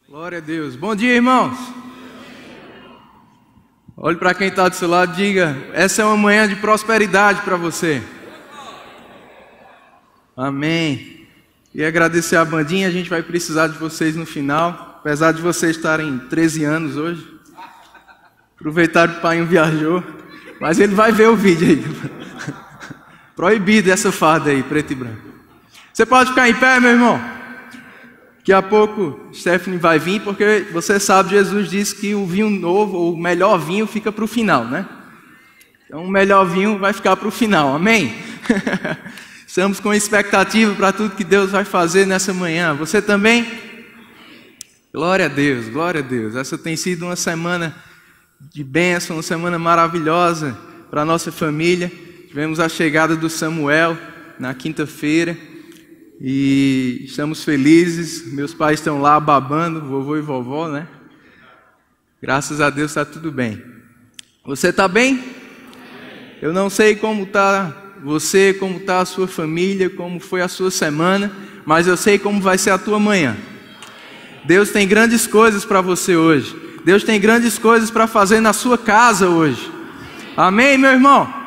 Glória a Deus. Bom dia, irmãos. Olhe para quem está do seu lado e diga: essa é uma manhã de prosperidade para você. Amém. E agradecer a bandinha, a gente vai precisar de vocês no final. Apesar de vocês estarem 13 anos hoje. Aproveitaram que o pai viajou. Mas ele vai ver o vídeo aí. Proibido essa farda aí, preto e branco. Você pode ficar em pé, meu irmão? Daqui a pouco Stephanie vai vir, porque você sabe, Jesus disse que o vinho novo, ou o melhor vinho, fica para o final, né? Então o melhor vinho vai ficar para o final, amém? Estamos com expectativa para tudo que Deus vai fazer nessa manhã. Você também? Glória a Deus, glória a Deus. Essa tem sido uma semana de bênção, uma semana maravilhosa para a nossa família. Tivemos a chegada do Samuel na quinta-feira. E estamos felizes, meus pais estão lá babando, vovô e vovó, né? Graças a Deus está tudo bem. Você está bem? Eu não sei como está você, como está a sua família, como foi a sua semana, mas eu sei como vai ser a tua manhã. Deus tem grandes coisas para você hoje. Deus tem grandes coisas para fazer na sua casa hoje. Amém, meu irmão?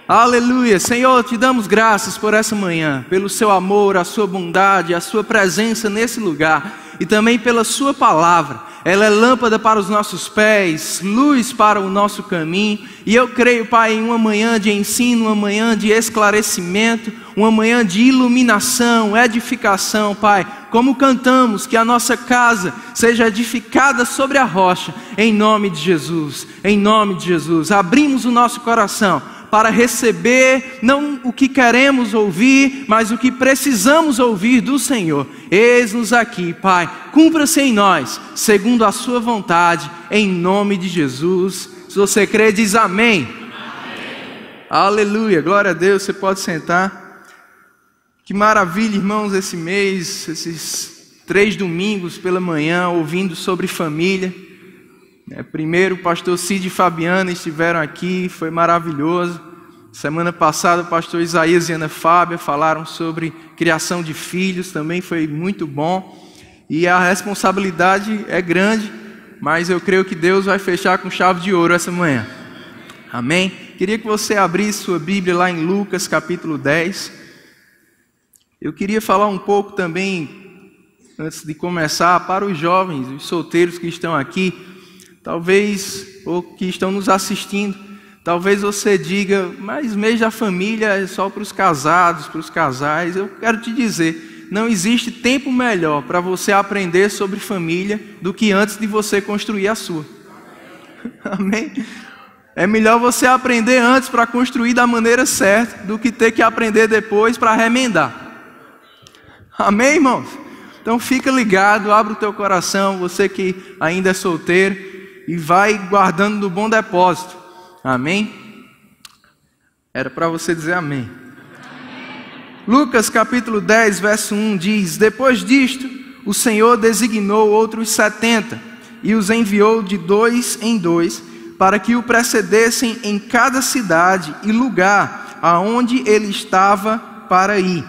Aleluia, Senhor, te damos graças por essa manhã, pelo seu amor, a sua bondade, a sua presença nesse lugar e também pela sua palavra. Ela é lâmpada para os nossos pés, luz para o nosso caminho. E eu creio, Pai, em uma manhã de ensino, uma manhã de esclarecimento, uma manhã de iluminação, edificação, Pai. Como cantamos, que a nossa casa seja edificada sobre a rocha, em nome de Jesus, em nome de Jesus. Abrimos o nosso coração para receber não o que queremos ouvir, mas o que precisamos ouvir do Senhor. Eis-nos aqui, Pai, cumpra-se em nós, segundo a sua vontade, em nome de Jesus. Se você crê, diz amém. Amém. Aleluia, glória a Deus, você pode sentar. Que maravilha, irmãos, esse mês, esses 3 domingos pela manhã, ouvindo sobre família. Primeiro o pastor Cid e Fabiana estiveram aqui, foi maravilhoso. Semana passada o pastor Isaías e Ana Fábia falaram sobre criação de filhos, também foi muito bom. E a responsabilidade é grande, mas eu creio que Deus vai fechar com chave de ouro essa manhã. Amém? Queria que você abrisse sua Bíblia lá em Lucas capítulo 10. Eu queria falar um pouco também, antes de começar, para os jovens, os solteiros que estão aqui. Talvez, ou que estão nos assistindo, talvez você diga: mas mês da família é só para os casados, para os casais. Eu quero te dizer, não existe tempo melhor para você aprender sobre família do que antes de você construir a sua. Amém? É melhor você aprender antes para construir da maneira certa do que ter que aprender depois para remendar. Amém, irmãos? Então fica ligado, abre o teu coração, você que ainda é solteiro, e vai guardando no bom depósito. Amém? Era para você dizer amém. Lucas capítulo 10, verso 1 diz: depois disto, o Senhor designou outros 70 e os enviou de 2 em 2 para que o precedessem em cada cidade e lugar aonde ele estava para ir.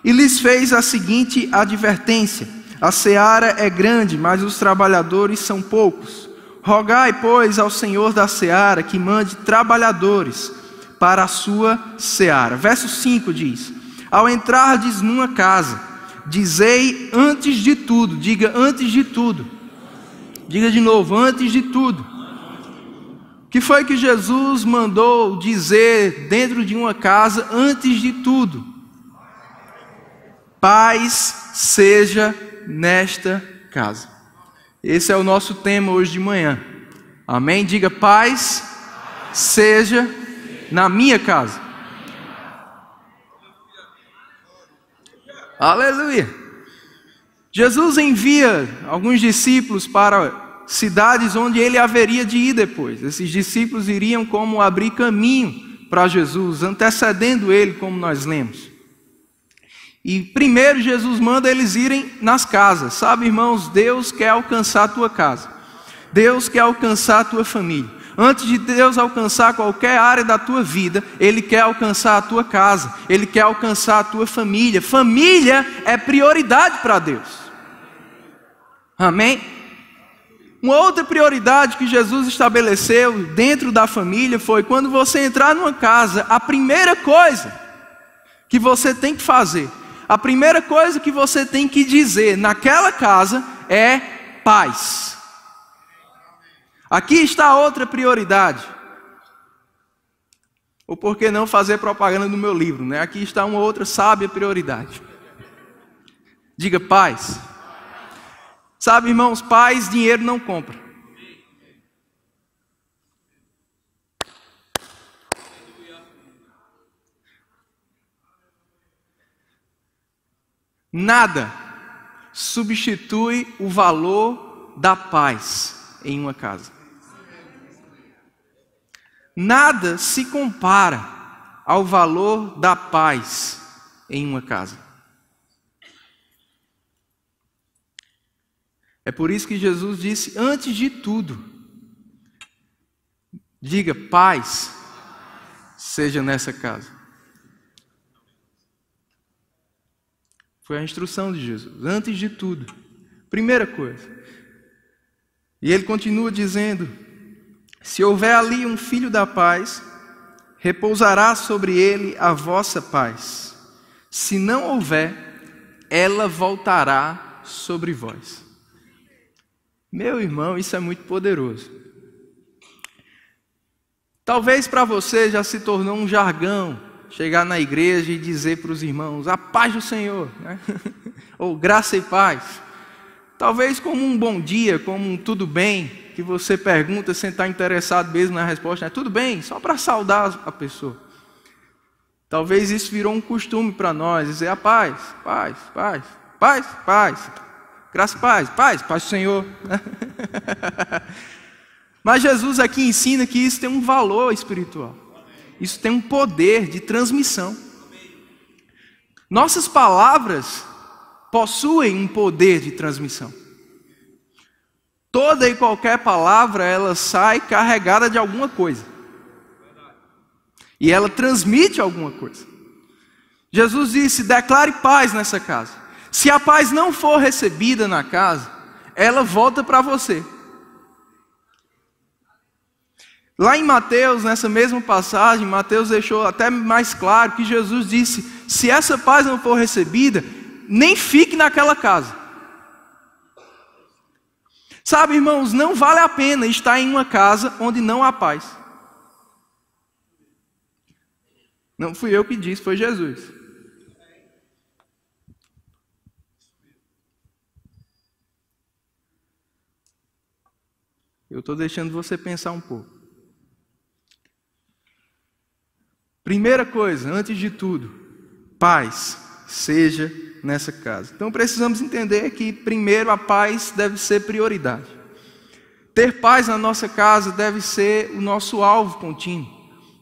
E lhes fez a seguinte advertência: a seara é grande, mas os trabalhadores são poucos. Rogai, pois, ao Senhor da seara que mande trabalhadores para a sua seara. Verso 5 diz: ao entrardes numa casa, dizei antes de tudo. Diga antes de tudo. Diga de novo, antes de tudo. O que foi que Jesus mandou dizer dentro de uma casa antes de tudo? Paz seja nesta casa. Esse é o nosso tema hoje de manhã. Amém? Diga: paz seja na minha casa. Aleluia. Jesus envia alguns discípulos para cidades onde ele haveria de ir depois. Esses discípulos iriam como abrir caminho para Jesus, antecedendo ele, como nós lemos. E primeiro Jesus manda eles irem nas casas. Sabe, irmãos, Deus quer alcançar a tua casa. Deus quer alcançar a tua família. Antes de Deus alcançar qualquer área da tua vida, Ele quer alcançar a tua casa. Ele quer alcançar a tua família. Família é prioridade para Deus. Amém? Uma outra prioridade que Jesus estabeleceu dentro da família foi: quando você entrar numa casa, a primeira coisa que você tem que fazer, a primeira coisa que você tem que dizer naquela casa é paz. Aqui está outra prioridade. Ou por que não fazer propaganda do meu livro, né? Aqui está uma outra sábia prioridade. Diga paz. Sabe, irmãos, paz dinheiro não compra. Nada substitui o valor da paz em uma casa. Nada se compara ao valor da paz em uma casa. É por isso que Jesus disse: antes de tudo, diga paz seja nessa casa. Foi a instrução de Jesus, antes de tudo, primeira coisa. E ele continua dizendo: se houver ali um filho da paz, repousará sobre ele a vossa paz. Se não houver, ela voltará sobre vós. Meu irmão, isso é muito poderoso. Talvez para você já se tornou um jargão chegar na igreja e dizer para os irmãos: a paz do Senhor, né? Ou graça e paz. Talvez como um bom dia, como um tudo bem, que você pergunta sem estar interessado mesmo na resposta, né? Tudo bem, só para saudar a pessoa. Talvez isso virou um costume para nós, dizer a paz, paz, paz, paz, paz. Graça e paz, paz, paz do Senhor. Mas Jesus aqui ensina que isso tem um valor espiritual. Isso tem um poder de transmissão. Nossas palavras possuem um poder de transmissão. Toda e qualquer palavra, ela sai carregada de alguma coisa. E ela transmite alguma coisa. Jesus disse: declare paz nessa casa. Se a paz não for recebida na casa, ela volta para você. Lá em Mateus, nessa mesma passagem, Mateus deixou até mais claro que Jesus disse: se essa paz não for recebida, nem fique naquela casa. Sabe, irmãos, não vale a pena estar em uma casa onde não há paz. Não fui eu que disse, foi Jesus. Eu estou deixando você pensar um pouco. Primeira coisa, antes de tudo, paz seja nessa casa. Então precisamos entender que primeiro a paz deve ser prioridade. Ter paz na nossa casa deve ser o nosso alvo contínuo.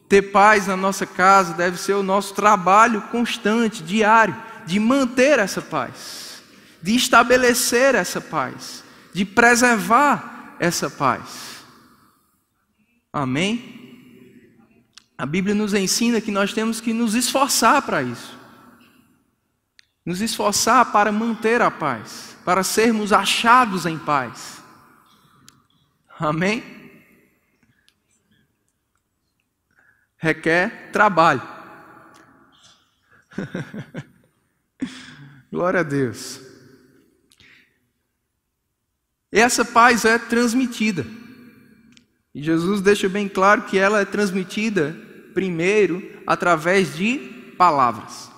Ter paz na nossa casa deve ser o nosso trabalho constante, diário, de manter essa paz, de estabelecer essa paz, de preservar essa paz. Amém? A Bíblia nos ensina que nós temos que nos esforçar para isso. Nos esforçar para manter a paz, para sermos achados em paz. Amém? Requer trabalho. Glória a Deus. E essa paz é transmitida. E Jesus deixa bem claro que ela é transmitida primeiro através de palavras.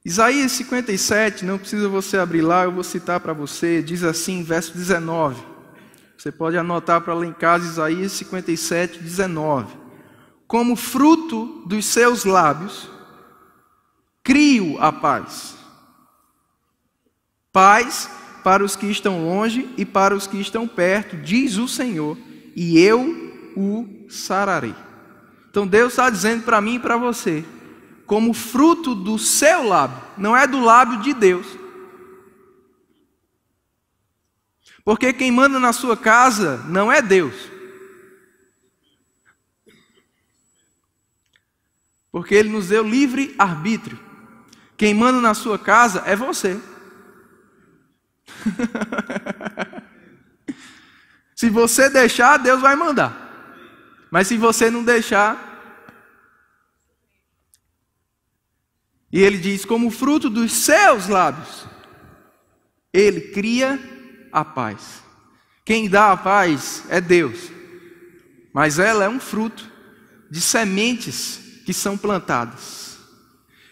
Isaías 57, não precisa você abrir lá, eu vou citar para você, diz assim, verso 19. Você pode anotar para lá em casa, Isaías 57, 19. Como fruto dos seus lábios, crio a paz. Paz para os que estão longe e para os que estão perto, diz o Senhor, e eu o sararei. Então Deus está dizendo para mim e para você, como fruto do seu lábio, não é do lábio de Deus. Porque quem manda na sua casa não é Deus. Porque Ele nos deu livre arbítrio. Quem manda na sua casa é você. Se você deixar, Deus vai mandar. Mas se você não deixar... E ele diz, como fruto dos seus lábios, ele cria a paz. Quem dá a paz é Deus. Mas ela é um fruto de sementes que são plantadas.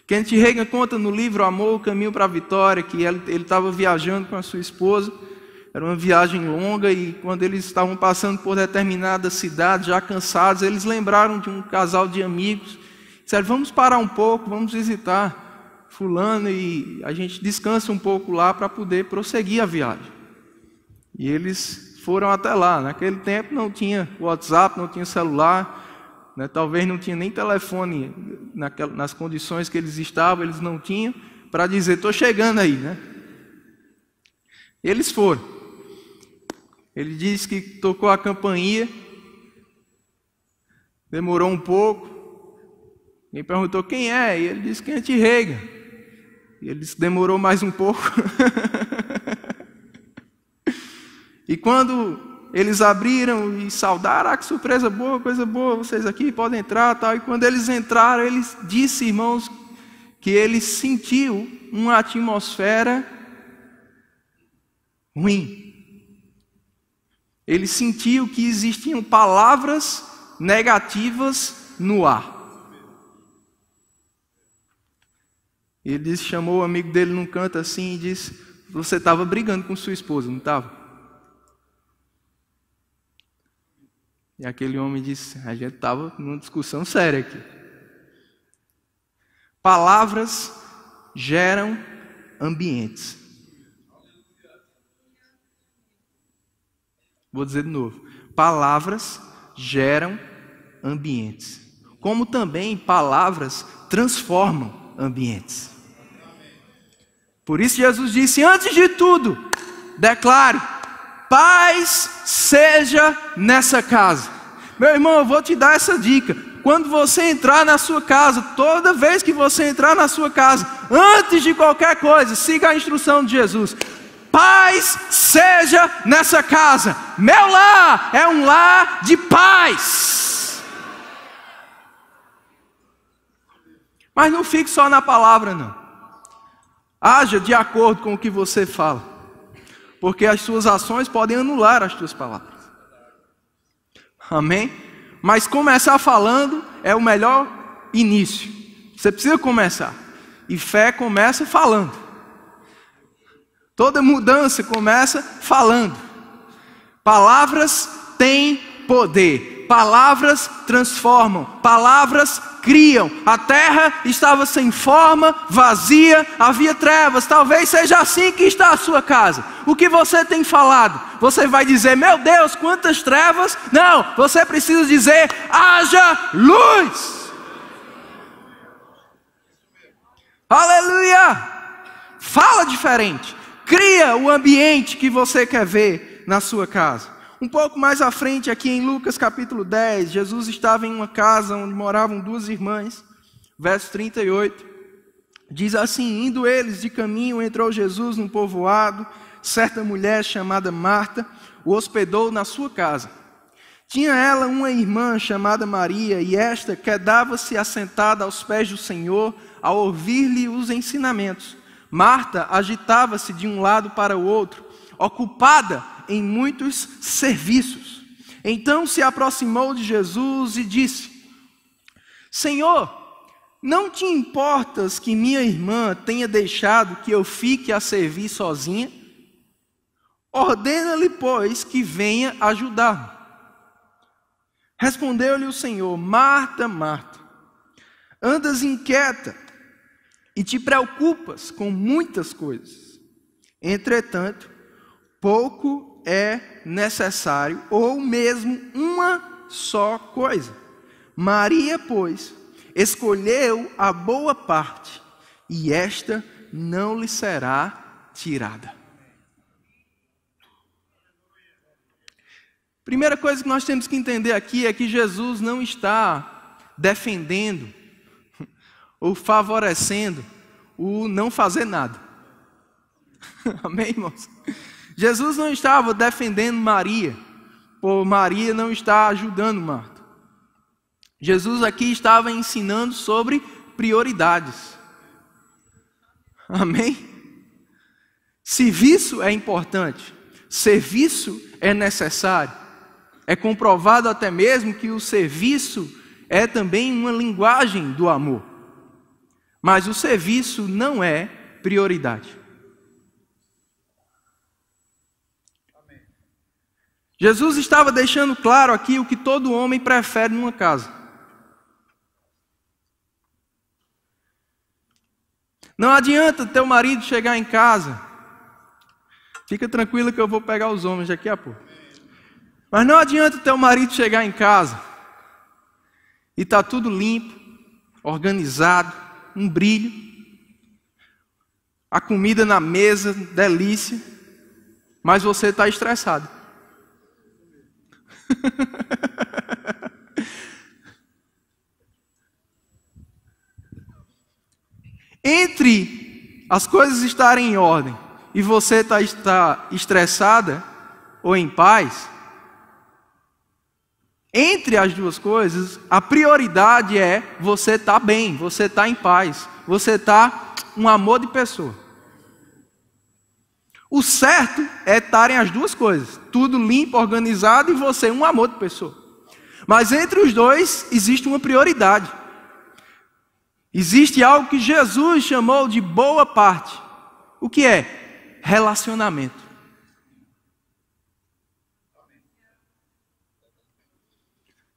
Kenneth Hagin conta no livro Amor, o Caminho para a Vitória, que ele estava viajando com a sua esposa. Era uma viagem longa e quando eles estavam passando por determinada cidade, já cansados, eles lembraram de um casal de amigos. Disseram, vamos parar um pouco, vamos visitar fulano e a gente descansa um pouco lá para poder prosseguir a viagem. E eles foram até lá. Naquele tempo não tinha WhatsApp, não tinha celular, né? Talvez não tinha nem telefone nas condições que eles estavam, eles não tinham para dizer, estou chegando aí, né? Eles foram. Ele disse que tocou a campainha, demorou um pouco. Ele perguntou quem é, e ele disse Kenneth Hagin. E ele disse demorou mais um pouco. E quando eles abriram e saudaram, que surpresa boa, coisa boa, vocês aqui podem entrar, tal. E quando eles entraram, ele disse, irmãos, que ele sentiu uma atmosfera ruim. Ele sentiu que existiam palavras negativas no ar. Ele disse, chamou o amigo dele num canto assim e disse, você estava brigando com sua esposa, não estava? E aquele homem disse, a gente estava numa discussão séria aqui. Palavras geram ambientes. Vou dizer de novo. Palavras geram ambientes. Como também palavras transformam ambientes. Por isso Jesus disse, antes de tudo, declare, paz seja nessa casa. Meu irmão, eu vou te dar essa dica. Quando você entrar na sua casa, toda vez que você entrar na sua casa, antes de qualquer coisa, siga a instrução de Jesus. Paz seja nessa casa. Meu lar é um lar de paz. Mas não fique só na palavra, não. Haja de acordo com o que você fala. Porque as suas ações podem anular as suas palavras. Amém? Mas começar falando é o melhor início. Você precisa começar. E fé começa falando. Toda mudança começa falando. Palavras têm poder. Palavras transformam. Palavras criam. A terra estava sem forma, vazia, havia trevas. Talvez seja assim que está a sua casa. O que você tem falado? Você vai dizer, meu Deus, quantas trevas? Não, você precisa dizer, haja luz. Aleluia! Fala diferente. Cria o ambiente que você quer ver na sua casa. Um pouco mais à frente, aqui em Lucas capítulo 10, Jesus estava em uma casa onde moravam duas irmãs. Verso 38, diz assim, indo eles de caminho, entrou Jesus num povoado, certa mulher chamada Marta o hospedou na sua casa. Tinha ela uma irmã chamada Maria, e esta quedava-se assentada aos pés do Senhor, a ouvir-lhe os ensinamentos. Marta agitava-se de um lado para o outro, ocupada em muitos serviços. Então se aproximou de Jesus e disse, Senhor, não te importas que minha irmã tenha deixado que eu fique a servir sozinha? Ordena-lhe, pois, que venha ajudar-me. Respondeu-lhe o Senhor, Marta, Marta, andas inquieta e te preocupas com muitas coisas. Entretanto, pouco é necessário, ou mesmo uma só coisa. Maria, pois, escolheu a boa parte, e esta não lhe será tirada. Primeira coisa que nós temos que entender aqui é que Jesus não está defendendo ou favorecendo o não fazer nada. Amém, irmãos? Jesus não estava defendendo Maria, por Maria não está ajudando Marta. Jesus aqui estava ensinando sobre prioridades. Amém? Serviço é importante, serviço é necessário. É comprovado até mesmo que o serviço é também uma linguagem do amor. Mas o serviço não é prioridade. Jesus estava deixando claro aqui o que todo homem prefere numa casa. Não adianta teu marido chegar em casa. Fica tranquilo que eu vou pegar os homens daqui a pouco. Mas não adianta teu marido chegar em casa e tá tudo limpo, organizado, um brilho, a comida na mesa, delícia, mas você está estressado. Entre as coisas estarem em ordem e você está estressada ou em paz, entre as duas coisas, a prioridade é você estar bem, você estar em paz, você estar um amor de pessoa. O certo é estarem as duas coisas, tudo limpo, organizado e você um amor de pessoa. Mas entre os dois existe uma prioridade. Existe algo que Jesus chamou de boa parte. O que é? Relacionamento.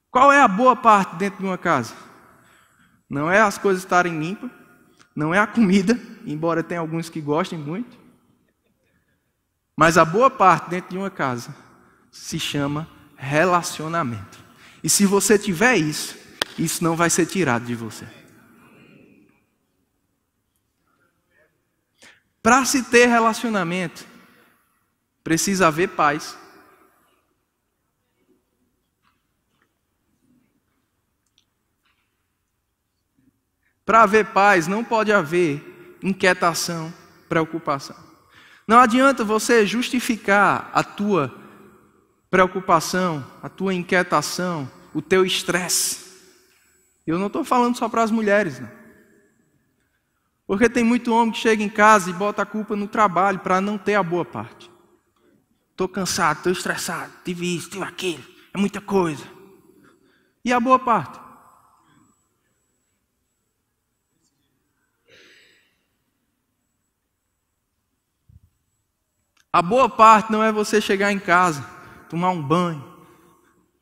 Qual é a boa parte dentro de uma casa? Não é as coisas estarem limpas, não é a comida, embora tenha alguns que gostem muito. Mas a boa parte dentro de uma casa se chama relacionamento. E se você tiver isso, isso não vai ser tirado de você. Para se ter relacionamento, precisa haver paz. Para haver paz, não pode haver inquietação, preocupação. Não adianta você justificar a tua preocupação, a tua inquietação, o teu estresse. Eu não estou falando só para as mulheres, não. Porque tem muito homem que chega em casa e bota a culpa no trabalho para não ter a boa parte. Estou cansado, estou estressado, tive isso, tive aquilo, é muita coisa. E a boa parte? A boa parte não é você chegar em casa, tomar um banho,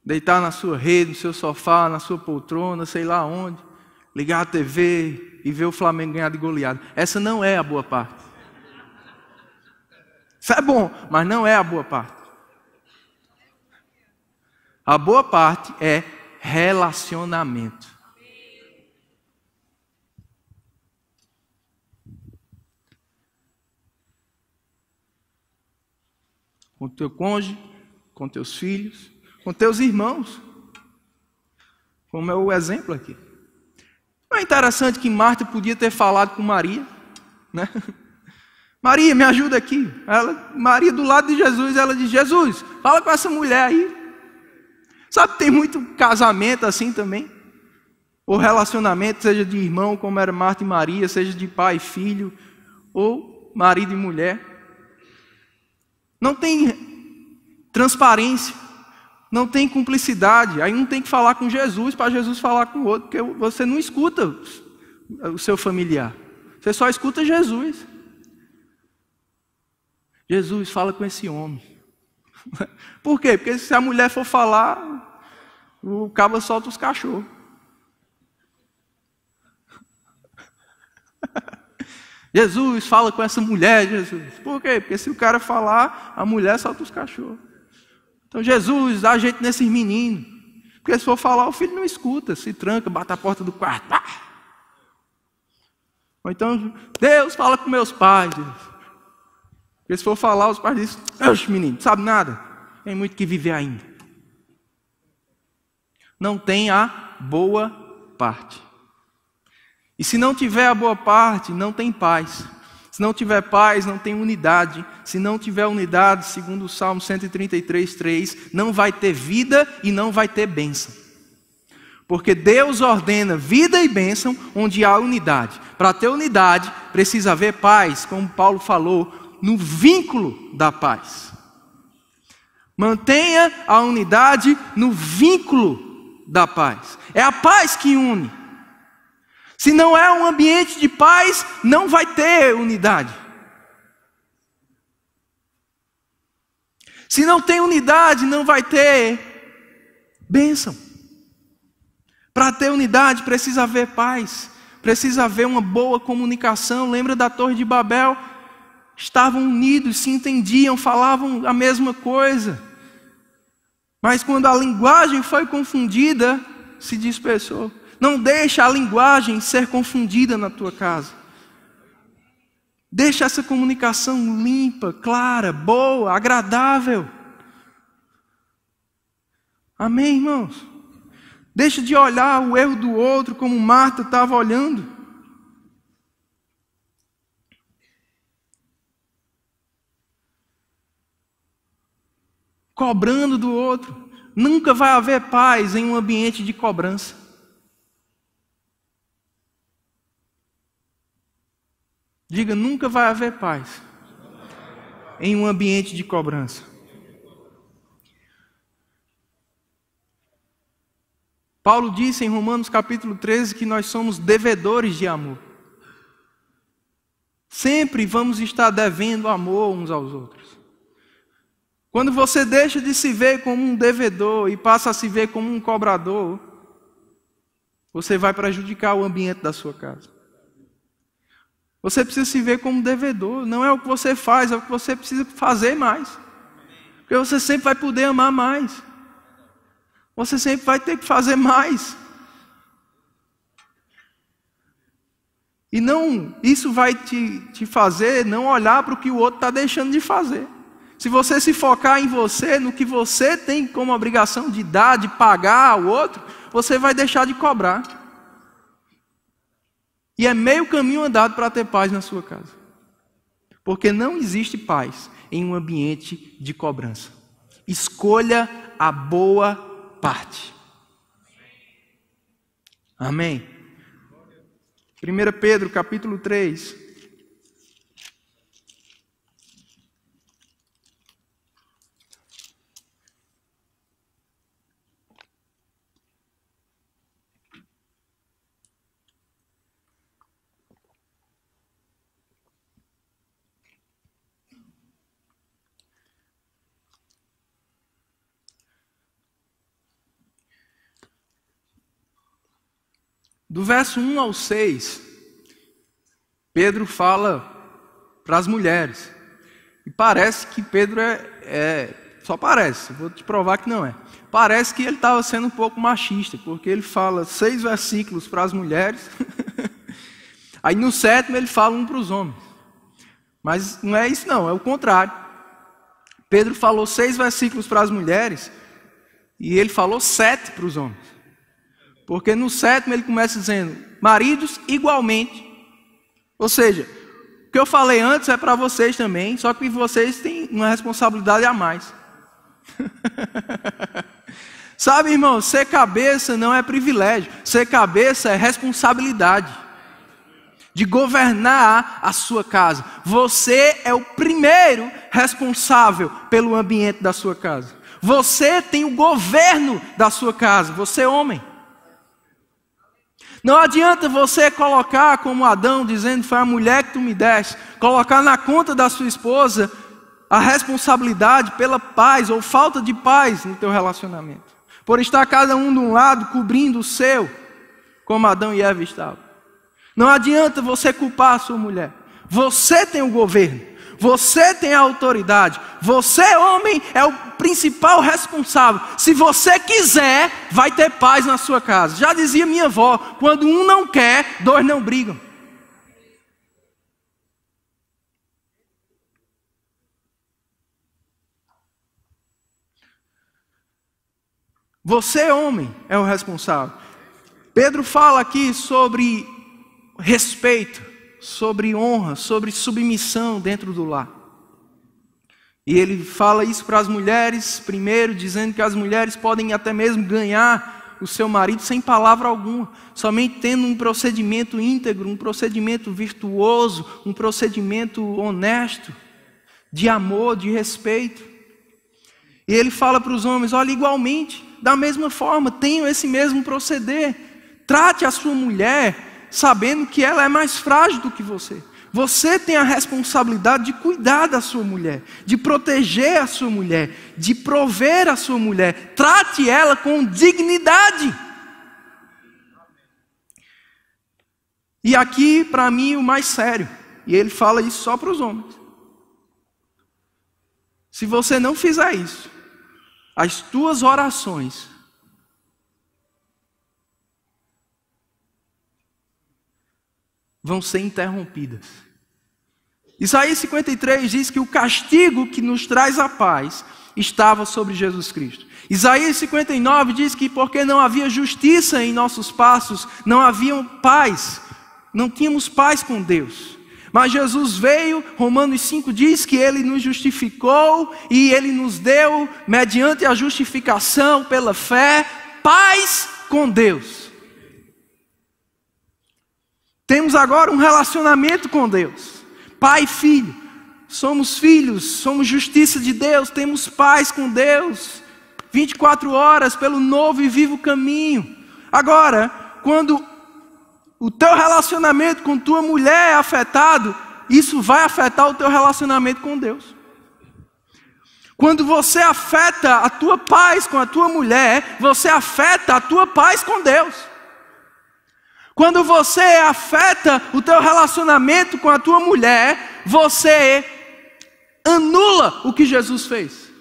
deitar na sua rede, no seu sofá, na sua poltrona, sei lá onde, ligar a TV e ver o Flamengo ganhar de goleada. Essa não é a boa parte. Isso é bom, mas não é a boa parte. A boa parte é relacionamento. Com teu cônjuge, com teus filhos, com teus irmãos. Como é o exemplo aqui. Não é interessante que Marta podia ter falado com Maria, né? Maria, me ajuda aqui. Maria do lado de Jesus, ela diz, Jesus, fala com essa mulher aí. Sabe, tem muito casamento assim também. Ou relacionamento, seja de irmão, como era Marta e Maria, seja de pai e filho, ou marido e mulher. Não tem transparência, não tem cumplicidade. Aí um tem que falar com Jesus para Jesus falar com o outro, porque você não escuta o seu familiar. Você só escuta Jesus. Jesus, fala com esse homem. Por quê? Porque se a mulher for falar, o cabo solta os cachorros. Jesus, fala com essa mulher, Jesus. Por quê? Porque se o cara falar, a mulher solta os cachorros. Então, Jesus, dá jeito nesses meninos. Porque se for falar, o filho não escuta, se tranca, bate a porta do quarto. Pá! Ou então, Deus, fala com meus pais. Deus. Porque se for falar, os pais dizem, oxe, menino, não sabe nada. Tem muito que viver ainda. Não tem a boa parte. E se não tiver a boa parte, não tem paz. Se não tiver paz, não tem unidade. Se não tiver unidade, segundo o Salmo 133:3, não vai ter vida e não vai ter bênção. Porque Deus ordena vida e bênção onde há unidade. Para ter unidade, precisa haver paz, como Paulo falou, no vínculo da paz. Mantenha a unidade no vínculo da paz. É a paz que une. Se não é um ambiente de paz, não vai ter unidade. Se não tem unidade, não vai ter bênção. Para ter unidade, precisa haver paz. Precisa haver uma boa comunicação. Lembra da Torre de Babel? Estavam unidos, se entendiam, falavam a mesma coisa. Mas quando a linguagem foi confundida, se dispersou. Não deixa a linguagem ser confundida na tua casa. Deixa essa comunicação limpa, clara, boa, agradável. Amém, irmãos? Deixa de olhar o erro do outro como Marta estava olhando. Cobrando do outro. Nunca vai haver paz em um ambiente de cobrança. Diga, nunca vai haver paz em um ambiente de cobrança. Paulo disse em Romanos capítulo 13 que nós somos devedores de amor. Sempre vamos estar devendo amor uns aos outros. Quando você deixa de se ver como um devedor e passa a se ver como um cobrador, você vai prejudicar o ambiente da sua casa. Você precisa se ver como devedor. Não é o que você faz, é o que você precisa fazer mais. Porque você sempre vai poder amar mais. Você sempre vai ter que fazer mais. E não, isso vai te fazer não olhar para o que o outro está deixando de fazer. Se você se focar em você, no que você tem como obrigação de dar, de pagar ao outro, você vai deixar de cobrar. E é meio caminho andado para ter paz na sua casa. Porque não existe paz em um ambiente de cobrança. Escolha a boa parte. Amém? 1 Pedro capítulo 3. Do verso 1 ao 6, Pedro fala para as mulheres. E parece que Pedro só parece, vou te provar que não é. Parece que ele estava sendo um pouco machista, porque ele fala 6 versículos para as mulheres, aí no 7º ele fala um para os homens. Mas não é isso não, é o contrário. Pedro falou 6 versículos para as mulheres, e ele falou 7 para os homens. Porque no 7º ele começa dizendo, maridos igualmente. Ou seja, o que eu falei antes é para vocês também, só que vocês têm uma responsabilidade a mais. Sabe, irmão, ser cabeça não é privilégio, ser cabeça é responsabilidade. De governar a sua casa. Você é o primeiro responsável pelo ambiente da sua casa. Você tem o governo da sua casa, você é homem. Não adianta você colocar como Adão, dizendo, foi a mulher que tu me deste, colocar na conta da sua esposa a responsabilidade pela paz ou falta de paz no teu relacionamento. Por estar cada um de um lado, cobrindo o seu, como Adão e Eva estavam. Não adianta você culpar a sua mulher. Você tem o governo. Você tem a autoridade. Você, homem, é o principal responsável. Se você quiser, vai ter paz na sua casa. Já dizia minha avó, quando um não quer, 2 não brigam. Você, homem, é o responsável. Pedro fala aqui sobre respeito, sobre honra, sobre submissão dentro do lar. E ele fala isso para as mulheres, primeiro, dizendo que as mulheres podem até mesmo ganhar o seu marido sem palavra alguma, somente tendo um procedimento íntegro, um procedimento virtuoso, um procedimento honesto, de amor, de respeito. E ele fala para os homens: olha, igualmente, da mesma forma, tenham esse mesmo proceder. Trate a sua mulher sabendo que ela é mais frágil do que você. Você tem a responsabilidade de cuidar da sua mulher, de proteger a sua mulher, de prover a sua mulher. Trate ela com dignidade. E aqui, para mim, o mais sério, e ele fala isso só para os homens. Se você não fizer isso, as tuas orações vão ser interrompidas. Isaías 53 diz que o castigo que nos traz a paz estava sobre Jesus Cristo. Isaías 59 diz que porque não havia justiça em nossos passos, não havia paz, não tínhamos paz com Deus. Mas Jesus veio, Romanos 5 diz que Ele nos justificou e Ele nos deu, mediante a justificação pela fé, paz com Deus. Temos agora um relacionamento com Deus, pai e filho. Somos filhos, somos justiça de Deus, temos paz com Deus, 24 horas pelo novo e vivo caminho. Agora, quando o teu relacionamento com tua mulher é afetado, isso vai afetar o teu relacionamento com Deus. Quando você afeta a tua paz com a tua mulher, você afeta a tua paz com Deus. Quando você afeta o teu relacionamento com a tua mulher, você anula o que Jesus fez.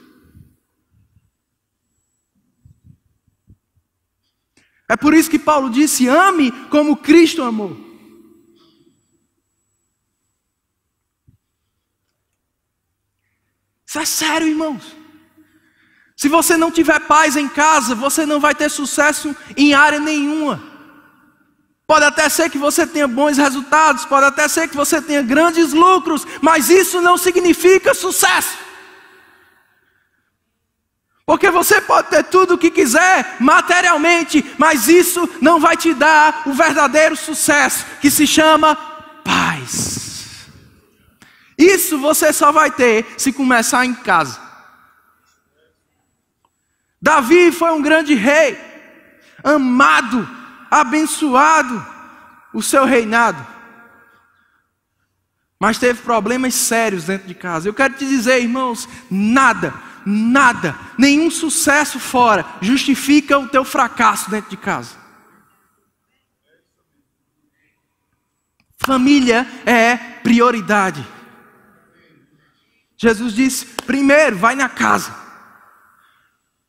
É por isso que Paulo disse: ame como Cristo amou. Isso é sério, irmãos. Se você não tiver paz em casa, você não vai ter sucesso em área nenhuma. Pode até ser que você tenha bons resultados, pode até ser que você tenha grandes lucros, mas isso não significa sucesso. Porque você pode ter tudo o que quiser materialmente, mas isso não vai te dar o verdadeiro sucesso, que se chama paz. Isso você só vai ter se começar em casa. Davi foi um grande rei, amado, abençoado o seu reinado, mas teve problemas sérios dentro de casa. Eu quero te dizer, irmãos, nada, nenhum sucesso fora justifica o teu fracasso dentro de casa. Família é prioridade. Jesus disse: primeiro vai na casa.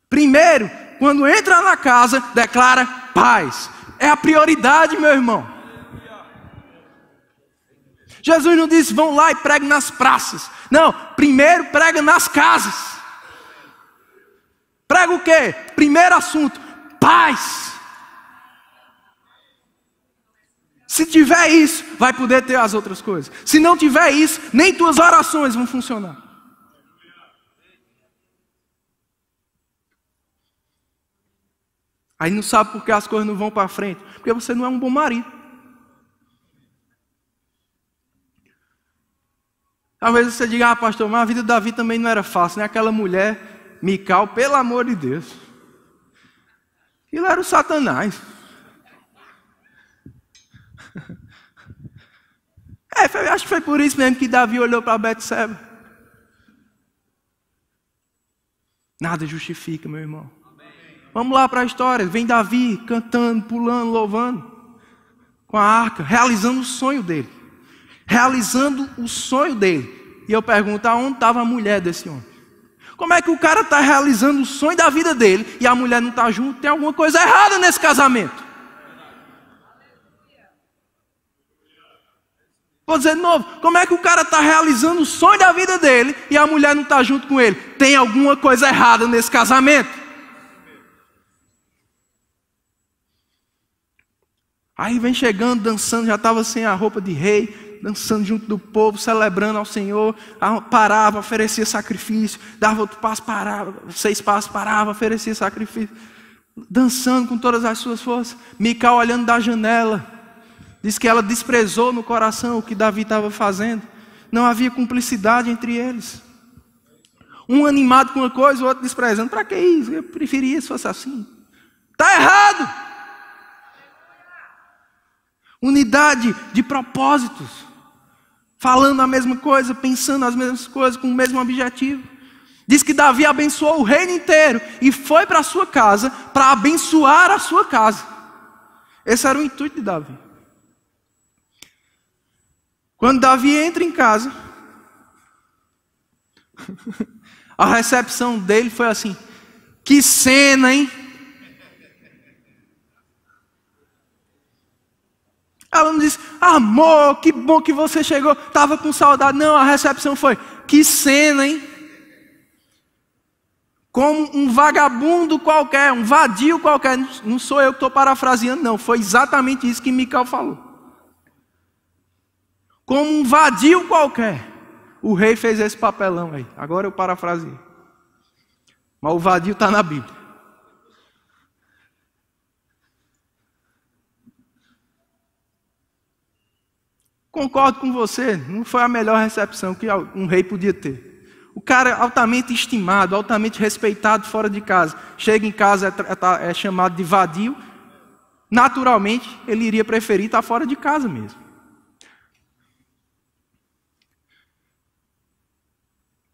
Primeiro, quando entra na casa, declara paz. É a prioridade, meu irmão. Jesus não disse: vão lá e preguem nas praças. Não, primeiro prega nas casas. Prega o quê? Primeiro assunto: paz. Se tiver isso, vai poder ter as outras coisas. Se não tiver isso, nem tuas orações vão funcionar. Aí não sabe por que as coisas não vão para frente. Porque você não é um bom marido. Talvez você diga: ah, pastor, mas a vida de Davi também não era fácil, né? Aquela mulher, Mical, pelo amor de Deus. Aquilo era o Satanás. Acho que foi por isso mesmo que Davi olhou para Betseba. Nada justifica, meu irmão. Vamos lá para a história. Vem Davi cantando, pulando, louvando, com a arca, realizando o sonho dele. Realizando o sonho dele. E eu pergunto: aonde estava a mulher desse homem? Como é que o cara está realizando o sonho da vida dele e a mulher não está junto? Tem alguma coisa errada nesse casamento. Vou dizer de novo: como é que o cara está realizando o sonho da vida dele e a mulher não está junto com ele? Tem alguma coisa errada nesse casamento. Aí vem chegando, dançando, já estava sem a roupa de rei, dançando junto do povo, celebrando ao Senhor, parava, oferecia sacrifício, dava outro passo, parava, 6 passos, parava, oferecia sacrifício, dançando com todas as suas forças. Mical olhando da janela, diz que ela desprezou no coração o que Davi estava fazendo. Não havia cumplicidade entre eles. Um animado com uma coisa, o outro desprezando. Para que isso? Eu preferia se fosse assim. Está errado. Unidade de propósitos. Falando a mesma coisa, pensando as mesmas coisas, com o mesmo objetivo. Diz que Davi abençoou o reino inteiro e foi para a sua casa para abençoar a sua casa. Esse era o intuito de Davi. Quando Davi entra em casa, a recepção dele foi assim: que cena, hein? Ela não disse: amor, que bom que você chegou, estava com saudade. Não, a recepção foi: que cena, hein? Como um vagabundo qualquer, um vadio qualquer. Não sou eu que estou parafraseando, não. Foi exatamente isso que Mical falou. Como um vadio qualquer, o rei fez esse papelão aí. Agora eu parafraseei. Mas o vadio está na Bíblia. Concordo com você, não foi a melhor recepção que um rei podia ter. O cara altamente estimado, altamente respeitado fora de casa, chega em casa, é chamado de vadio, naturalmente ele iria preferir estar fora de casa mesmo.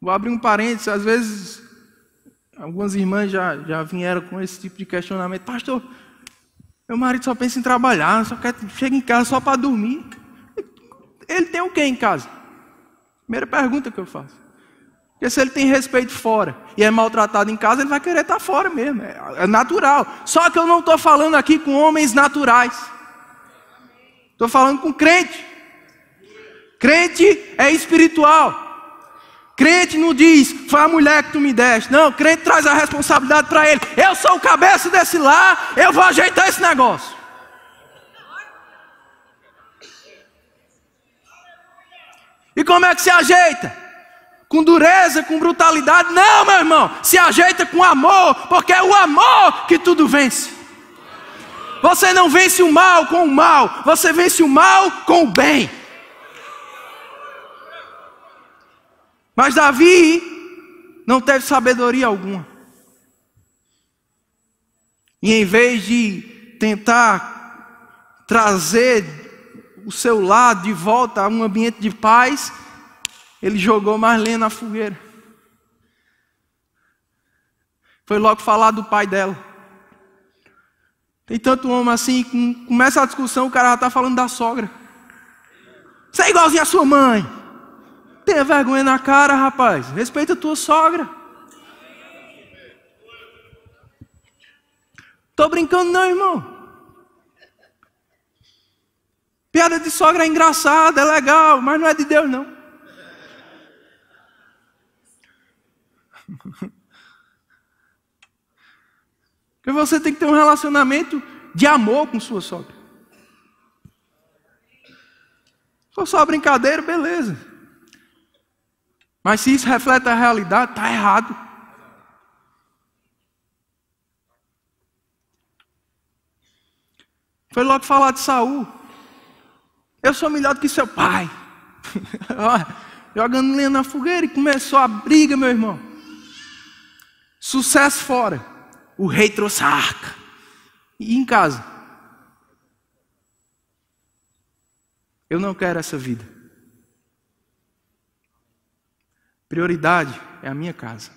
Vou abrir um parênteses, às vezes algumas irmãs já vieram com esse tipo de questionamento: pastor, meu marido só pensa em trabalhar, chega em casa só para dormir. Ele tem o que em casa? Primeira pergunta que eu faço. Porque se ele tem respeito fora e é maltratado em casa, ele vai querer estar fora mesmo. É natural. Só que eu não estou falando aqui com homens naturais. Estou falando com crente. Crente é espiritual. Crente não diz: foi a mulher que tu me deste. Não, crente traz a responsabilidade para ele. Eu sou o cabeça desse lar, eu vou ajeitar esse negócio. E como é que se ajeita? Com dureza, com brutalidade? Não, meu irmão. Se ajeita com amor, porque é o amor que tudo vence. Você não vence o mal com o mal, você vence o mal com o bem. Mas Davi não teve sabedoria alguma. E em vez de tentar trazer o seu lado de volta a um ambiente de paz, ele jogou mais lenha na fogueira. Foi logo falar do pai dela. Tem tanto homem assim, que começa a discussão, o cara já está falando da sogra. Você é igualzinho a sua mãe. Tenha vergonha na cara, rapaz. Respeita a tua sogra. Estou brincando não, irmão. Piada de sogra é engraçada, é legal, mas não é de Deus não. Porque você tem que ter um relacionamento de amor com sua sogra. Se for só brincadeira, beleza. Mas se isso reflete a realidade, está errado. Foi logo falar de Saul. Eu sou melhor do que seu pai. Jogando lenha na fogueira e começou a briga, meu irmão. Sucesso fora. O rei trouxe a arca. E em casa? Eu não quero essa vida. Prioridade é a minha casa.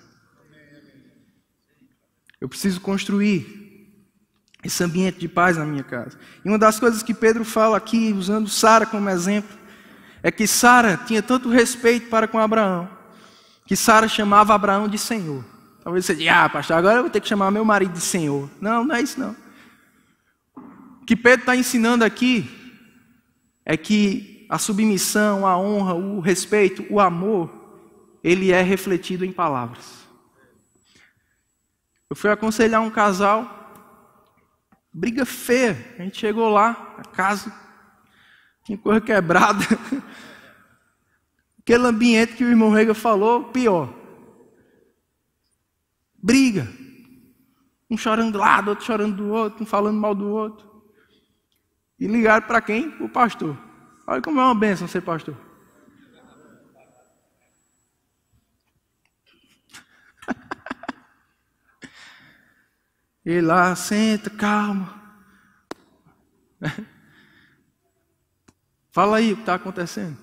Eu preciso construir esse ambiente de paz na minha casa. E uma das coisas que Pedro fala aqui, usando Sara como exemplo, é que Sara tinha tanto respeito para com Abraão, que Sara chamava Abraão de Senhor. Talvez você diga: pastor, agora eu vou ter que chamar meu marido de Senhor. Não, não é isso não. O que Pedro está ensinando aqui é que a submissão, a honra, o respeito, o amor, ele é refletido em palavras. Eu fui aconselhar um casal, briga feia. A gente chegou lá, na casa, tinha coisa quebrada. Aquele ambiente que o irmão Rega falou, pior. Briga. Um chorando do lado, outro chorando do outro, um falando mal do outro. E ligaram para quem? O pastor. Olha como é uma bênção ser pastor. Ele lá, senta, calma. Fala aí o que está acontecendo.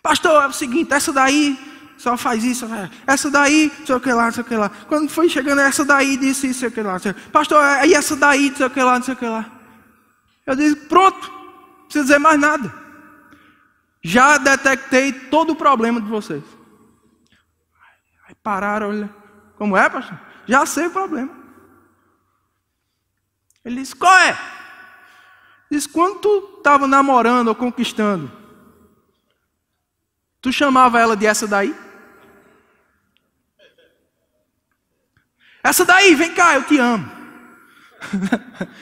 Pastor, é o seguinte, essa daí só faz isso, essa daí, não sei o que lá, não sei o que lá. Quando foi chegando, essa daí disse isso, não sei o que lá. Pastor, e essa daí, não sei o que lá, não sei o que lá. Eu disse, pronto, não precisa dizer mais nada. Já detectei todo o problema de vocês. Aí pararam, olha. Como é, pastor? Já sei o problema. Ele disse, qual é? Disse, quando tu estava namorando ou conquistando, tu chamava ela de essa daí? Essa daí, vem cá, eu te amo.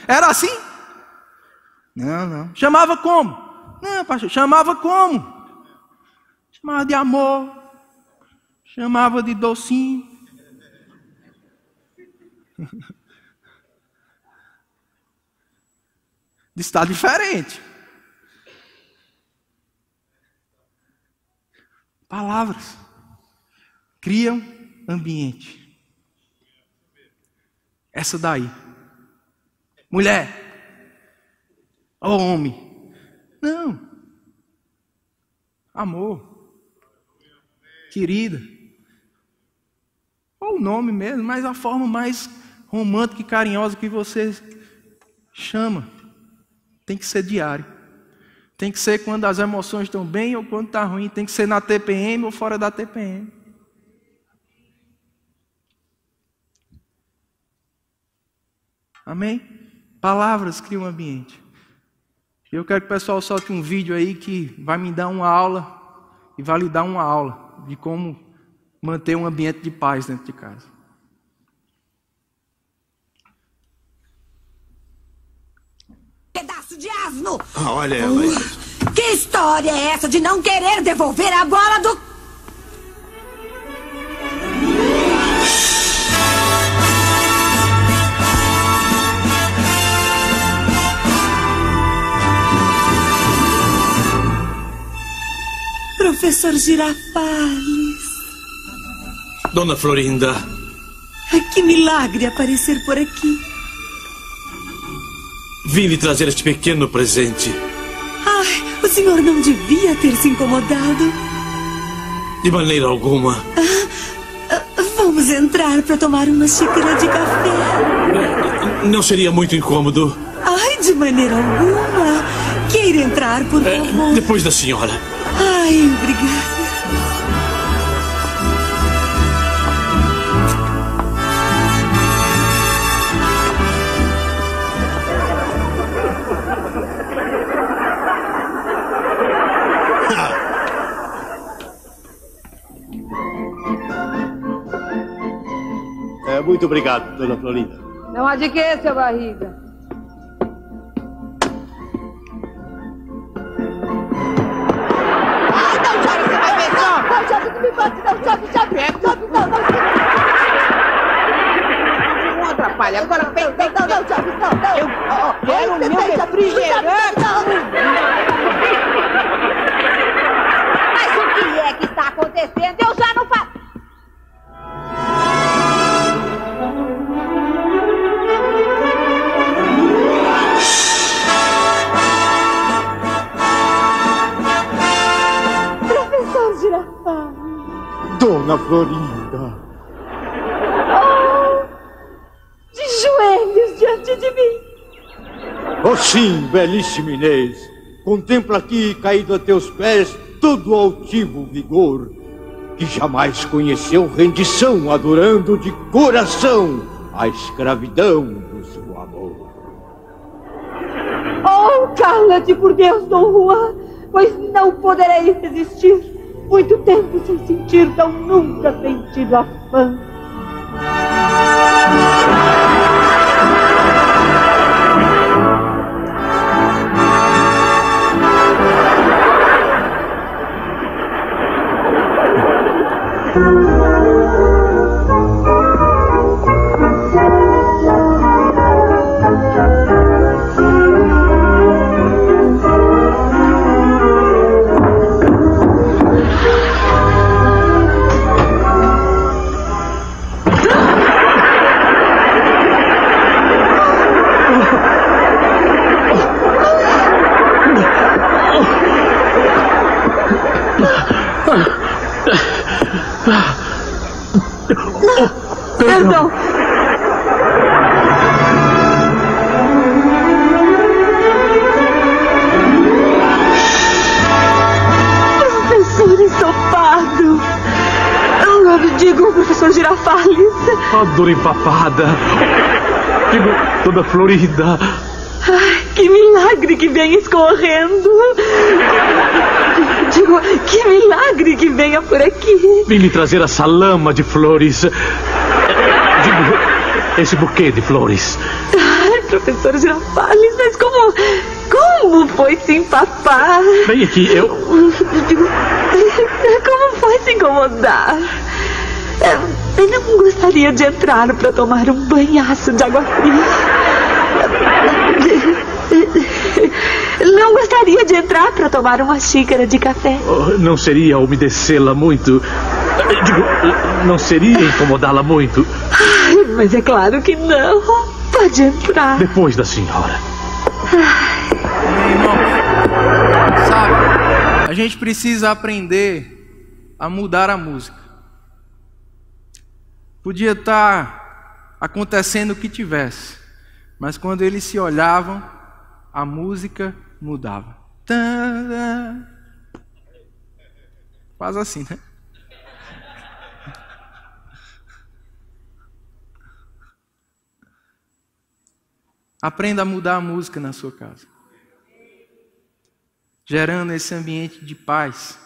Era assim? Não. Chamava como? Não, pastor, chamava como? Chamava de amor. Chamava de docinho. Está diferente. Palavras criam ambiente. Essa daí. Mulher. Ou homem. Não. Amor. Querida. Ou o nome mesmo, mas a forma mais romântica e carinhosa que você chama. Tem que ser diário. Tem que ser quando as emoções estão bem ou quando está ruim. Tem que ser na TPM ou fora da TPM. Amém? Palavras criam um ambiente. Eu quero que o pessoal solte um vídeo aí que vai me dar uma aula e vai lhe dar uma aula de como manter um ambiente de paz dentro de casa. Pedaço de asno! Olha ela aí. Que história é essa de não querer devolver a bola do... Professor Girafales. Dona Florinda. Que milagre aparecer por aqui. Vim lhe trazer este pequeno presente. Ai, o senhor não devia ter se incomodado. De maneira alguma. Vamos entrar para tomar uma xícara de café. Não seria muito incômodo? Ai, de maneira alguma. Queira entrar, por favor. Depois da senhora. Ai, obrigada. Muito obrigado, dona Florinda. Não há de quê, seu barriga? Ai, não, Chave, você vai ver só! Não, Chave, não me bate, não, Chave, não! Não atrapalha, agora vem, Não, Chave, não! Eu quero o meu refrigerante! Mas o que é que está acontecendo? Eu já não faço... Dona Florinda. Oh, de joelhos diante de mim. Oh sim, belíssima Inês. Contempla aqui, caído a teus pés, todo o altivo vigor, que jamais conheceu rendição, adorando de coração a escravidão do seu amor. Oh, cala-te por Deus, Dom Juan, pois não poderei resistir. Muito tempo sem sentir tão nunca sentido afã. Perdão. Professor ensopado. Digo, professor Girafales. A dor empapada. Digo, toda florida. Ai, que milagre que vem escorrendo. Digo, que milagre que venha por aqui. Vim lhe trazer essa lama de flores. Digo, esse buquê de flores. Ai, professor Girafales, mas como foi se empapar? Vem aqui, Digo, como foi se incomodar? Eu não gostaria de entrar para tomar um banhaço de água fria. Não gostaria de entrar para tomar uma xícara de café. Não seria umedecê-la muito? Digo, não seria incomodá-la muito? Ai, mas é claro que não. Pode entrar. Depois da senhora. Irmãos, sabe, a gente precisa aprender a mudar a música. Podia estar acontecendo o que tivesse, mas quando eles se olhavam, a música mudava. Faz assim, né? Aprenda a mudar a música na sua casa, gerando esse ambiente de paz.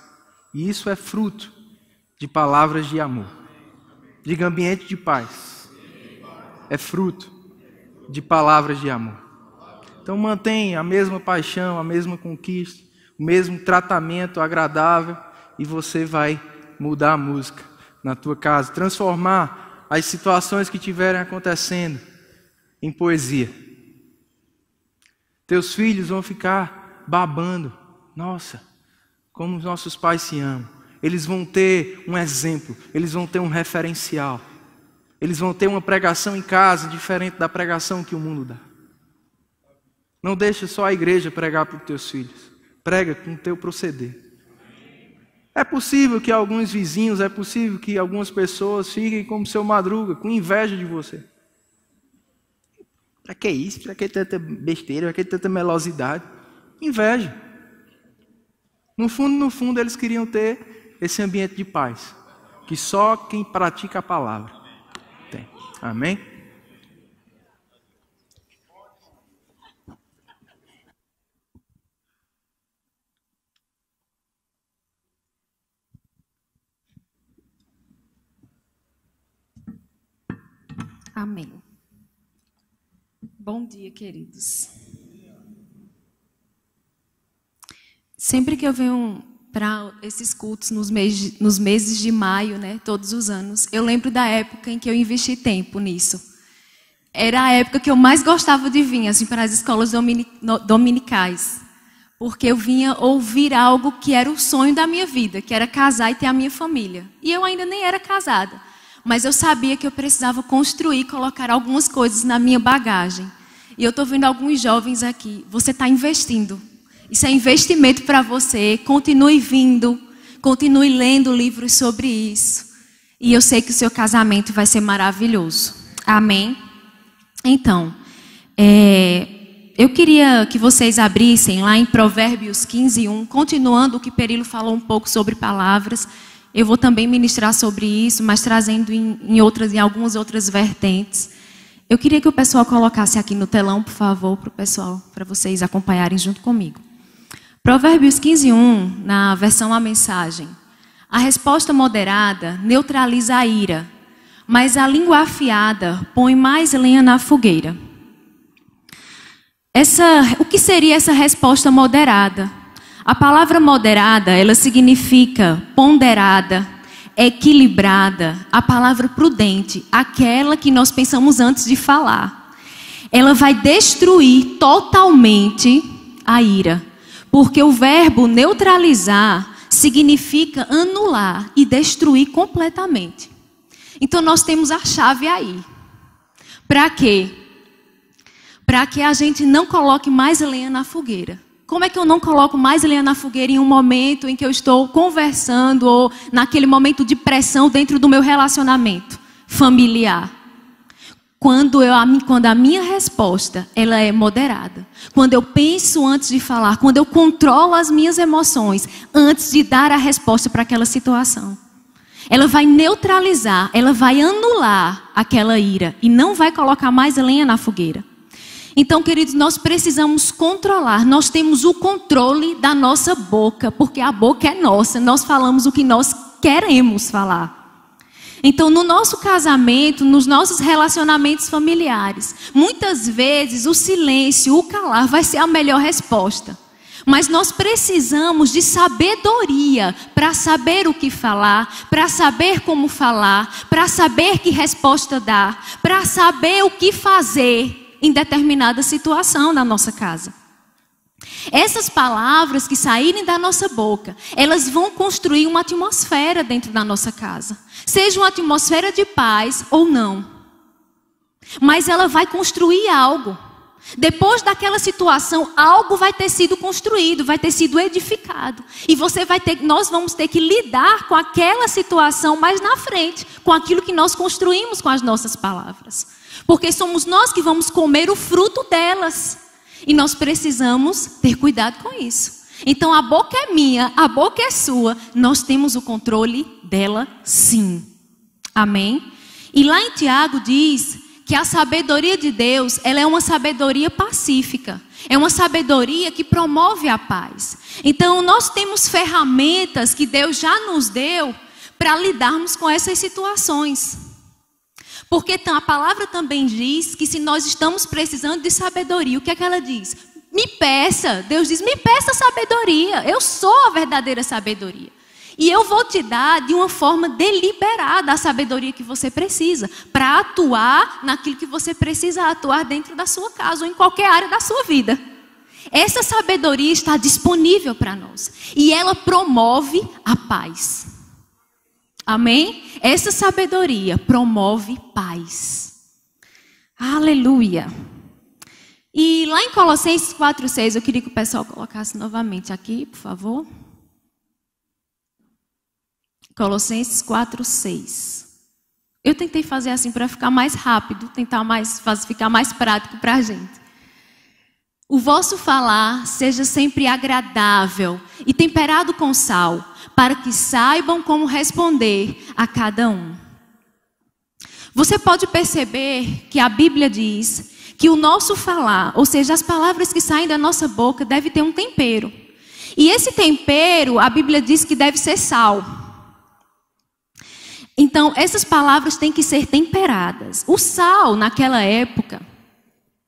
E isso é fruto de palavras de amor. Diga: ambiente de paz. É fruto de palavras de amor. Então mantenha a mesma paixão, a mesma conquista, o mesmo tratamento agradável, e você vai mudar a música na tua casa, transformar as situações que estiverem acontecendo em poesia. Teus filhos vão ficar babando. Nossa, como os nossos pais se amam. Eles vão ter um exemplo, eles vão ter um referencial. Eles vão ter uma pregação em casa diferente da pregação que o mundo dá. Não deixa só a igreja pregar para os teus filhos. Prega com o teu proceder. É possível que alguns vizinhos, é possível que algumas pessoas fiquem como seu Madruga, com inveja de você. Para que isso? Para que tanta besteira? Para que tanta melosidade? Inveja. No fundo, eles queriam ter esse ambiente de paz, que só quem pratica a palavra tem. Amém? Amém. Bom dia, queridos. Sempre que eu venho para esses cultos nos meses de maio, né, todos os anos, eu lembro da época em que eu investi tempo nisso. Era a época que eu mais gostava de vir assim, para as escolas dominicais, porque eu vinha ouvir algo que era o sonho da minha vida, que era casar e ter a minha família. E eu ainda nem era casada, mas eu sabia que eu precisava construir, colocar algumas coisas na minha bagagem. E eu estou vendo alguns jovens aqui. Você está investindo. Isso é investimento para você. Continue vindo. Continue lendo livros sobre isso. E eu sei que o seu casamento vai ser maravilhoso. Amém? Então, eu queria que vocês abrissem lá em Provérbios 15:1, continuando o que Perilo falou um pouco sobre palavras. Eu vou também ministrar sobre isso, mas trazendo em algumas outras vertentes. Eu queria que o pessoal colocasse aqui no telão, por favor, para o pessoal, para vocês acompanharem junto comigo. Provérbios 15:1, na versão A Mensagem. A resposta moderada neutraliza a ira, mas a língua afiada põe mais lenha na fogueira. O que seria essa resposta moderada? A palavra moderada, ela significa ponderada, equilibrada. A palavra prudente, aquela que nós pensamos antes de falar. Ela vai destruir totalmente a ira. Porque o verbo neutralizar significa anular e destruir completamente. Então nós temos a chave aí. Para quê? Para que a gente não coloque mais lenha na fogueira. Como é que eu não coloco mais lenha na fogueira em um momento em que eu estou conversando ou naquele momento de pressão dentro do meu relacionamento? familiar. Quando a minha resposta ela é moderada. Quando eu penso antes de falar. Quando eu controlo as minhas emoções antes de dar a resposta para aquela situação. Ela vai neutralizar, ela vai anular aquela ira. E não vai colocar mais lenha na fogueira. Então, queridos, nós precisamos controlar. Nós temos o controle da nossa boca. Porque a boca é nossa. Nós falamos o que nós queremos falar. Então, no nosso casamento, nos nossos relacionamentos familiares, muitas vezes o silêncio, o calar vai ser a melhor resposta. Mas nós precisamos de sabedoria para saber o que falar, para saber como falar, para saber que resposta dar, para saber o que fazer em determinada situação na nossa casa. Essas palavras que saírem da nossa boca, elas vão construir uma atmosfera dentro da nossa casa. Seja uma atmosfera de paz ou não. Mas ela vai construir algo. Depois daquela situação, algo vai ter sido construído, vai ter sido edificado. E nós vamos ter que lidar com aquela situação mais na frente, com aquilo que nós construímos com as nossas palavras. Porque somos nós que vamos comer o fruto delas. E nós precisamos ter cuidado com isso. Então a boca é minha, a boca é sua. Nós temos o controle dela sim. Amém? E lá em Tiago diz que a sabedoria de Deus, ela é uma sabedoria pacífica. É uma sabedoria que promove a paz. Então nós temos ferramentas que Deus já nos deu para lidarmos com essas situações. Porque a palavra também diz que se nós estamos precisando de sabedoria, o que é que ela diz? Me peça, Deus diz, me peça sabedoria. Eu sou a verdadeira sabedoria. E eu vou te dar de uma forma deliberada a sabedoria que você precisa. Para atuar naquilo que você precisa atuar dentro da sua casa ou em qualquer área da sua vida. Essa sabedoria está disponível para nós. E ela promove a paz. Amém? Essa sabedoria promove paz. Aleluia. E lá em Colossenses 4:6, eu queria que o pessoal colocasse novamente aqui, por favor. Colossenses 4:6. Eu tentei fazer assim para ficar mais rápido, ficar mais prático para a gente. O vosso falar seja sempre agradável e temperado com sal, para que saibam como responder a cada um. Você pode perceber que a Bíblia diz que o nosso falar, ou seja, as palavras que saem da nossa boca, deve ter um tempero. E esse tempero, a Bíblia diz que deve ser sal. Então, essas palavras têm que ser temperadas. O sal, naquela época,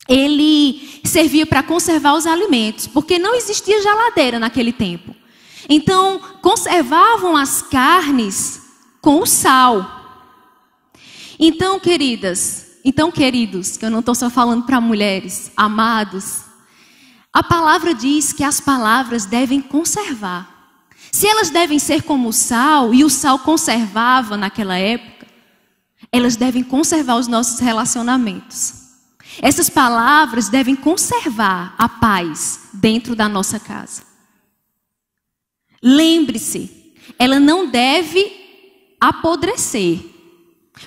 ele servia para conservar os alimentos, porque não existia geladeira naquele tempo. Então, conservavam as carnes com o sal. Então, queridos, que eu não estou só falando para mulheres, amados, a palavra diz que as palavras devem conservar. Se elas devem ser como o sal, e o sal conservava naquela época, elas devem conservar os nossos relacionamentos. Essas palavras devem conservar a paz dentro da nossa casa. Lembre-se, ela não deve apodrecer.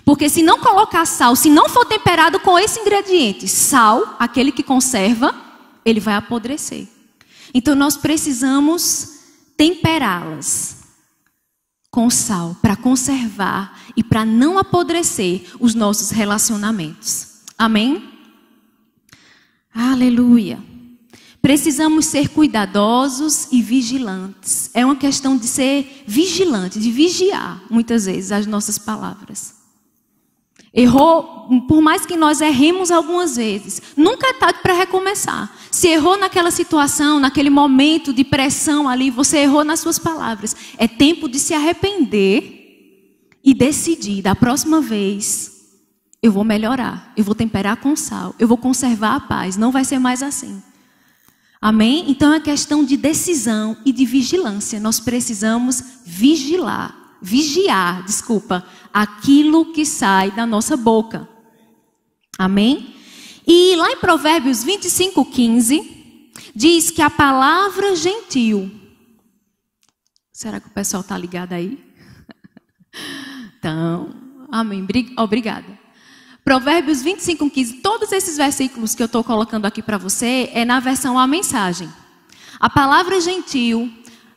Porque se não colocar sal, se não for temperado com esse ingrediente, sal, aquele que conserva, ele vai apodrecer. Então nós precisamos temperá-las com sal para conservar e para não apodrecer os nossos relacionamentos. Amém? Aleluia. Precisamos ser cuidadosos e vigilantes. É uma questão de ser vigilante, de vigiar, muitas vezes, as nossas palavras. Errou, por mais que nós erremos algumas vezes, nunca é tarde para recomeçar. Se errou naquela situação, naquele momento de pressão ali, você errou nas suas palavras. É tempo de se arrepender e decidir, da próxima vez, eu vou melhorar, eu vou temperar com sal, eu vou conservar a paz, não vai ser mais assim. Amém? Então é questão de decisão e de vigilância. Nós precisamos vigiar aquilo que sai da nossa boca. Amém? E lá em Provérbios 25:15, diz que a palavra gentil... Será que o pessoal está ligado aí? Então, Amém. Obrigada. Provérbios 25:15. Todos esses versículos que eu estou colocando aqui para você é na versão A Mensagem. A palavra gentil.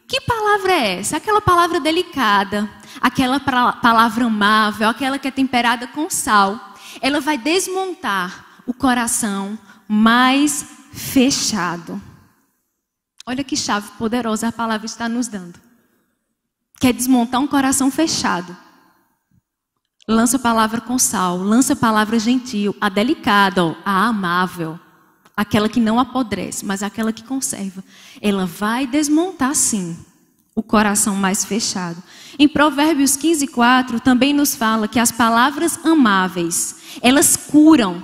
Que palavra é essa? Aquela palavra delicada, aquela palavra amável, aquela que é temperada com sal. Ela vai desmontar o coração mais fechado. Olha que chave poderosa a palavra está nos dando. Quer desmontar um coração fechado. Lança a palavra com sal, lança a palavra gentil, a delicada, a amável. Aquela que não apodrece, mas aquela que conserva. Ela vai desmontar, sim, o coração mais fechado. Em Provérbios 15:4 também nos fala que as palavras amáveis, elas curam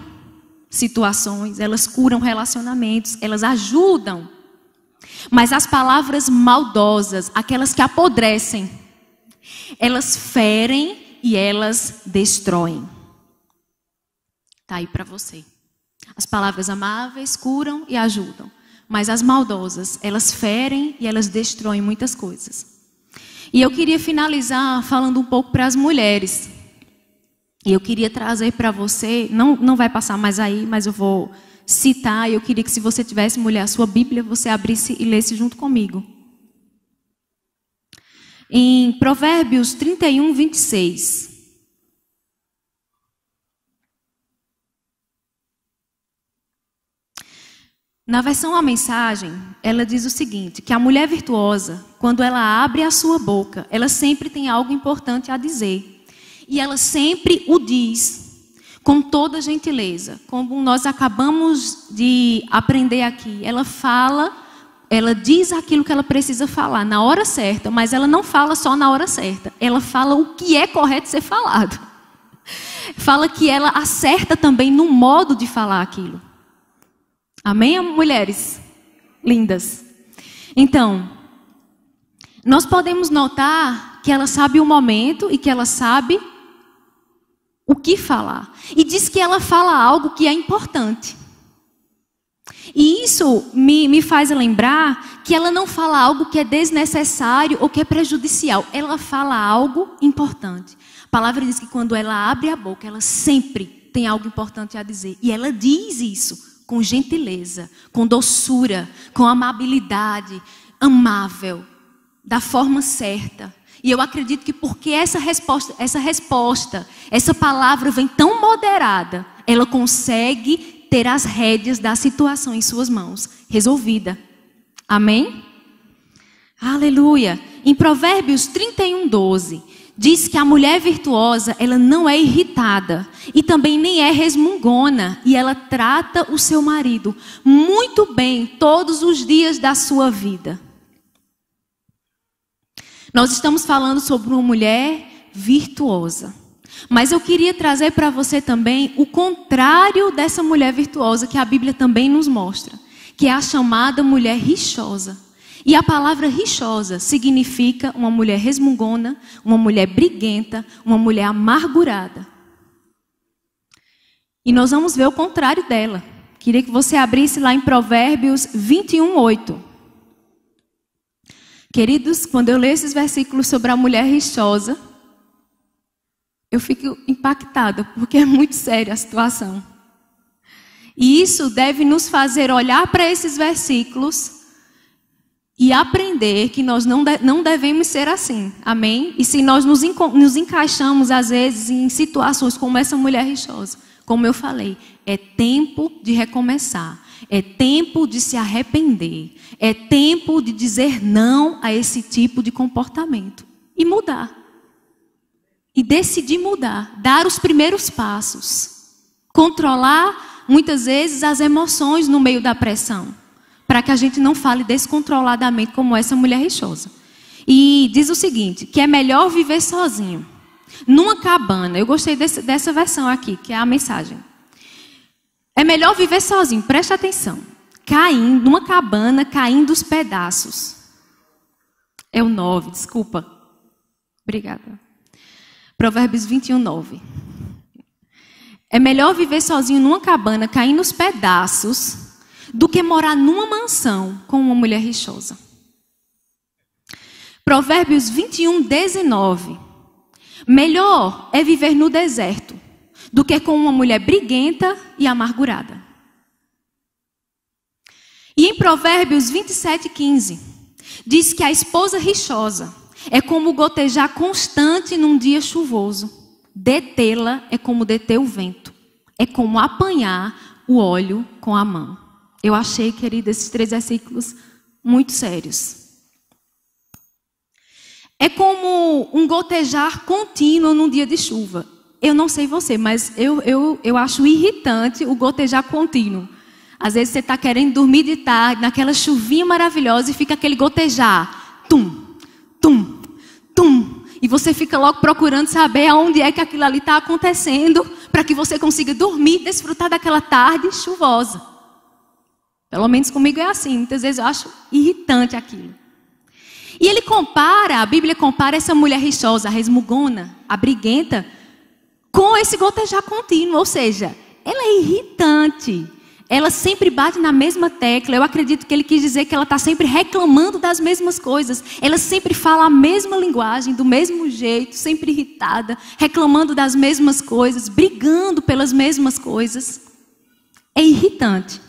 situações, elas curam relacionamentos, elas ajudam. Mas as palavras maldosas, aquelas que apodrecem, elas ferem e elas destroem. Está aí para você. As palavras amáveis curam e ajudam. Mas as maldosas, elas ferem e elas destroem muitas coisas. E eu queria finalizar falando um pouco para as mulheres. E eu queria trazer para você, não vai passar mais aí, mas eu vou citar. Eu queria que, se você tivesse, mulher, a sua Bíblia, você abrisse e lesse junto comigo. Em Provérbios 31:26. Na versão A Mensagem, ela diz o seguinte, que a mulher virtuosa, quando ela abre a sua boca, ela sempre tem algo importante a dizer. E ela sempre o diz com toda gentileza. Como nós acabamos de aprender aqui, ela fala, ela diz aquilo que ela precisa falar na hora certa, mas ela não fala só na hora certa. Ela fala o que é correto ser falado. Fala que ela acerta também no modo de falar aquilo. Amém, mulheres lindas? Então, nós podemos notar que ela sabe o momento e que ela sabe o que falar. E diz que ela fala algo que é importante. E isso me faz lembrar que ela não fala algo que é desnecessário ou que é prejudicial. Ela fala algo importante. A palavra diz que quando ela abre a boca, ela sempre tem algo importante a dizer. E ela diz isso com gentileza, com doçura, com amabilidade, amável, da forma certa. E eu acredito que porque essa palavra vem tão moderada, ela consegue ter as rédeas da situação em suas mãos, resolvida. Amém? Aleluia. Em Provérbios 31:12, diz que a mulher virtuosa, ela não é irritada e também nem é resmungona, e ela trata o seu marido muito bem todos os dias da sua vida. Nós estamos falando sobre uma mulher virtuosa, mas eu queria trazer para você também o contrário dessa mulher virtuosa que a Bíblia também nos mostra, que é a chamada mulher rixosa. E a palavra rixosa significa uma mulher resmungona, uma mulher briguenta, uma mulher amargurada. E nós vamos ver o contrário dela. Queria que você abrisse lá em Provérbios 21:8. Queridos, quando eu leio esses versículos sobre a mulher rixosa, eu fico impactada, porque é muito séria a situação. E isso deve nos fazer olhar para esses versículos e aprender que nós não devemos ser assim. Amém? E se nós nos encaixamos, às vezes, em situações como essa mulher rixosa, como eu falei, é tempo de recomeçar. É tempo de se arrepender. É tempo de dizer não a esse tipo de comportamento. E mudar. E decidir mudar. Dar os primeiros passos. Controlar, muitas vezes, as emoções no meio da pressão. Para que a gente não fale descontroladamente como essa mulher rixosa. E diz o seguinte, que é melhor viver sozinho. Numa cabana, eu gostei dessa versão aqui, que é a mensagem. É melhor viver sozinho, preste atenção. Caindo, numa cabana, caindo os pedaços. É o 9, desculpa. Obrigada. Provérbios 21:9. É melhor viver sozinho numa cabana, caindo os pedaços, do que morar numa mansão com uma mulher rixosa. Provérbios 21:19. Melhor é viver no deserto do que com uma mulher briguenta e amargurada. E em Provérbios 27:15, diz que a esposa rixosa é como gotejar constante num dia chuvoso. Detê-la é como deter o vento. É como apanhar o óleo com a mão. Eu achei, querida, esses 3 versículos muito sérios. É como um gotejar contínuo num dia de chuva. Eu não sei você, mas eu acho irritante o gotejar contínuo. Às vezes você está querendo dormir de tarde, naquela chuvinha maravilhosa, e fica aquele gotejar. Tum, tum, tum. E você fica logo procurando saber aonde é que aquilo ali está acontecendo, para que você consiga dormir e desfrutar daquela tarde chuvosa. Pelo menos comigo é assim. Muitas vezes eu acho irritante aquilo. E ele compara, a Bíblia compara essa mulher rixosa, a resmungona, a briguenta, com esse gotejar contínuo. Ou seja, ela é irritante. Ela sempre bate na mesma tecla. Eu acredito que ele quis dizer que ela está sempre reclamando das mesmas coisas. Ela sempre fala a mesma linguagem, do mesmo jeito, sempre irritada, reclamando das mesmas coisas, brigando pelas mesmas coisas. É irritante.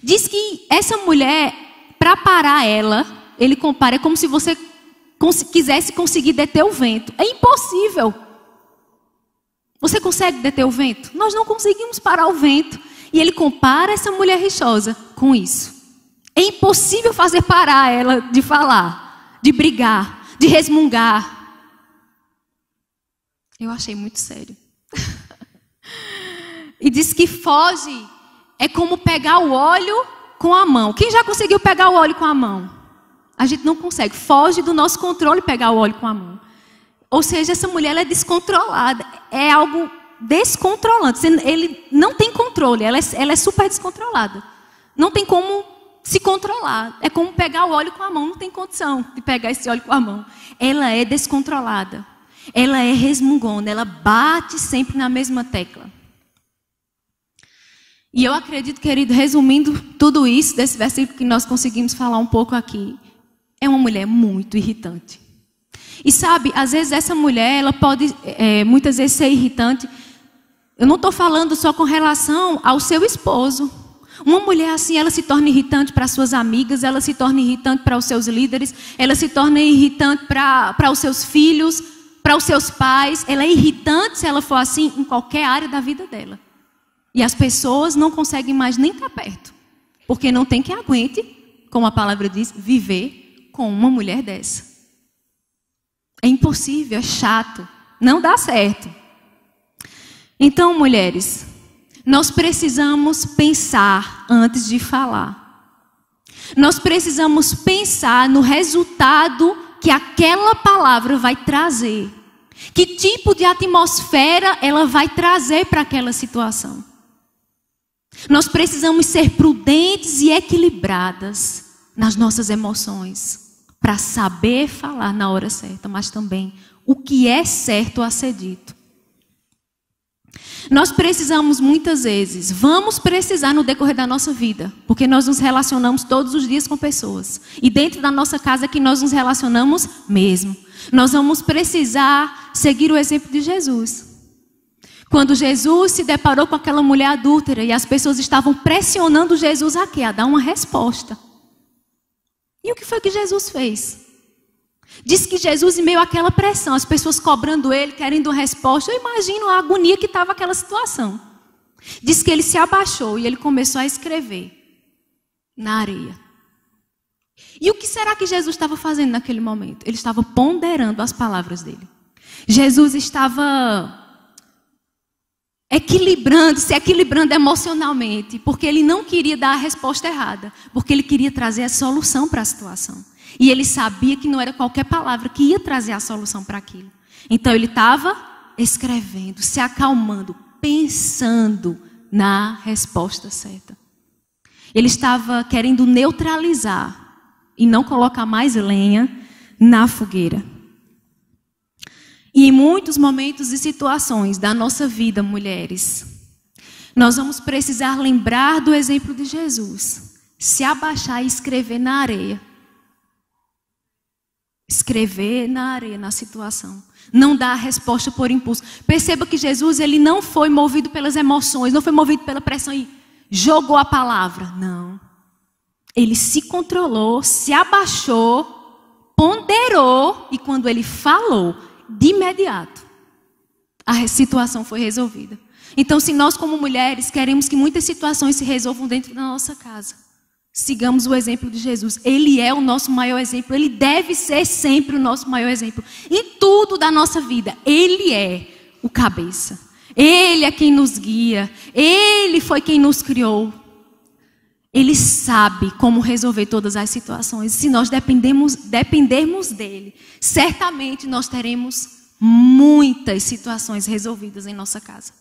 Diz que essa mulher, para parar ela, ele compara, é como se você quisesse conseguir deter o vento. É impossível. Você consegue deter o vento? Nós não conseguimos parar o vento. E ele compara essa mulher rixosa com isso. É impossível fazer parar ela de falar, de brigar, de resmungar. Eu achei muito sério. E diz que foge é como pegar o óleo com a mão. Quem já conseguiu pegar o óleo com a mão? A gente não consegue. Foge do nosso controle pegar o óleo com a mão. Ou seja, essa mulher ela é descontrolada. É algo descontrolante. Ele não tem controle. Ela é super descontrolada. Não tem como se controlar. É como pegar o óleo com a mão. Não tem condição de pegar esse óleo com a mão. Ela é descontrolada. Ela é resmungona. Ela bate sempre na mesma tecla. E eu acredito, querido, resumindo tudo isso, desse versículo que nós conseguimos falar um pouco aqui, é uma mulher muito irritante. E sabe, às vezes essa mulher, ela pode muitas vezes ser irritante. Eu não estou falando só com relação ao seu esposo. Uma mulher assim, ela se torna irritante para suas amigas, ela se torna irritante para os seus líderes, ela se torna irritante para os seus filhos, para os seus pais. Ela é irritante se ela for assim em qualquer área da vida dela. E as pessoas não conseguem mais nem estar perto. Porque não tem quem aguente, como a palavra diz, viver com uma mulher dessa. É impossível, é chato, não dá certo. Então, mulheres, nós precisamos pensar antes de falar. Nós precisamos pensar no resultado que aquela palavra vai trazer. Que tipo de atmosfera ela vai trazer para aquela situação. Nós precisamos ser prudentes e equilibradas nas nossas emoções, para saber falar na hora certa, mas também o que é certo a ser dito. Nós precisamos muitas vezes, vamos precisar no decorrer da nossa vida, porque nós nos relacionamos todos os dias com pessoas. E dentro da nossa casa que nós nos relacionamos mesmo. Nós vamos precisar seguir o exemplo de Jesus. Quando Jesus se deparou com aquela mulher adúltera e as pessoas estavam pressionando Jesus a quê? A dar uma resposta. E o que foi que Jesus fez? Diz que Jesus, em meio àquela pressão, as pessoas cobrando ele, querendo uma resposta, eu imagino a agonia que estava aquela situação. Diz que ele se abaixou e ele começou a escrever na areia. E o que será que Jesus estava fazendo naquele momento? Ele estava ponderando as palavras dele. Jesus estava se equilibrando emocionalmente, porque ele não queria dar a resposta errada, porque ele queria trazer a solução para a situação. E ele sabia que não era qualquer palavra que ia trazer a solução para aquilo. Então ele estava escrevendo, se acalmando, pensando na resposta certa. Ele estava querendo neutralizar e não colocar mais lenha na fogueira. E em muitos momentos e situações da nossa vida, mulheres, nós vamos precisar lembrar do exemplo de Jesus. Se abaixar e escrever na areia. Escrever na areia, na situação. Não dar a resposta por impulso. Perceba que Jesus, ele não foi movido pelas emoções, não foi movido pela pressão e jogou a palavra. Não. Ele se controlou, se abaixou, ponderou e quando ele falou, de imediato, a situação foi resolvida. Então, se nós como mulheres queremos que muitas situações se resolvam dentro da nossa casa, sigamos o exemplo de Jesus. Ele é o nosso maior exemplo. Ele deve ser sempre o nosso maior exemplo. Em tudo da nossa vida, Ele é o cabeça. Ele é quem nos guia. Ele foi quem nos criou. Ele sabe como resolver todas as situações. Se nós dependermos dEle, certamente nós teremos muitas situações resolvidas em nossa casa.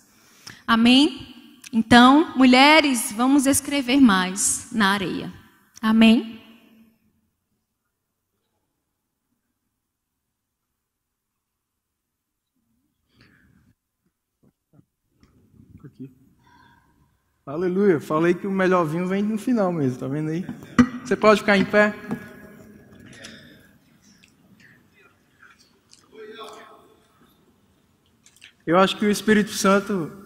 Amém? Então, mulheres, vamos escrever mais na areia. Amém? Aqui. Aleluia. Falei que o melhor vinho vem no final mesmo, tá vendo aí? Você pode ficar em pé? Eu acho que o Espírito Santo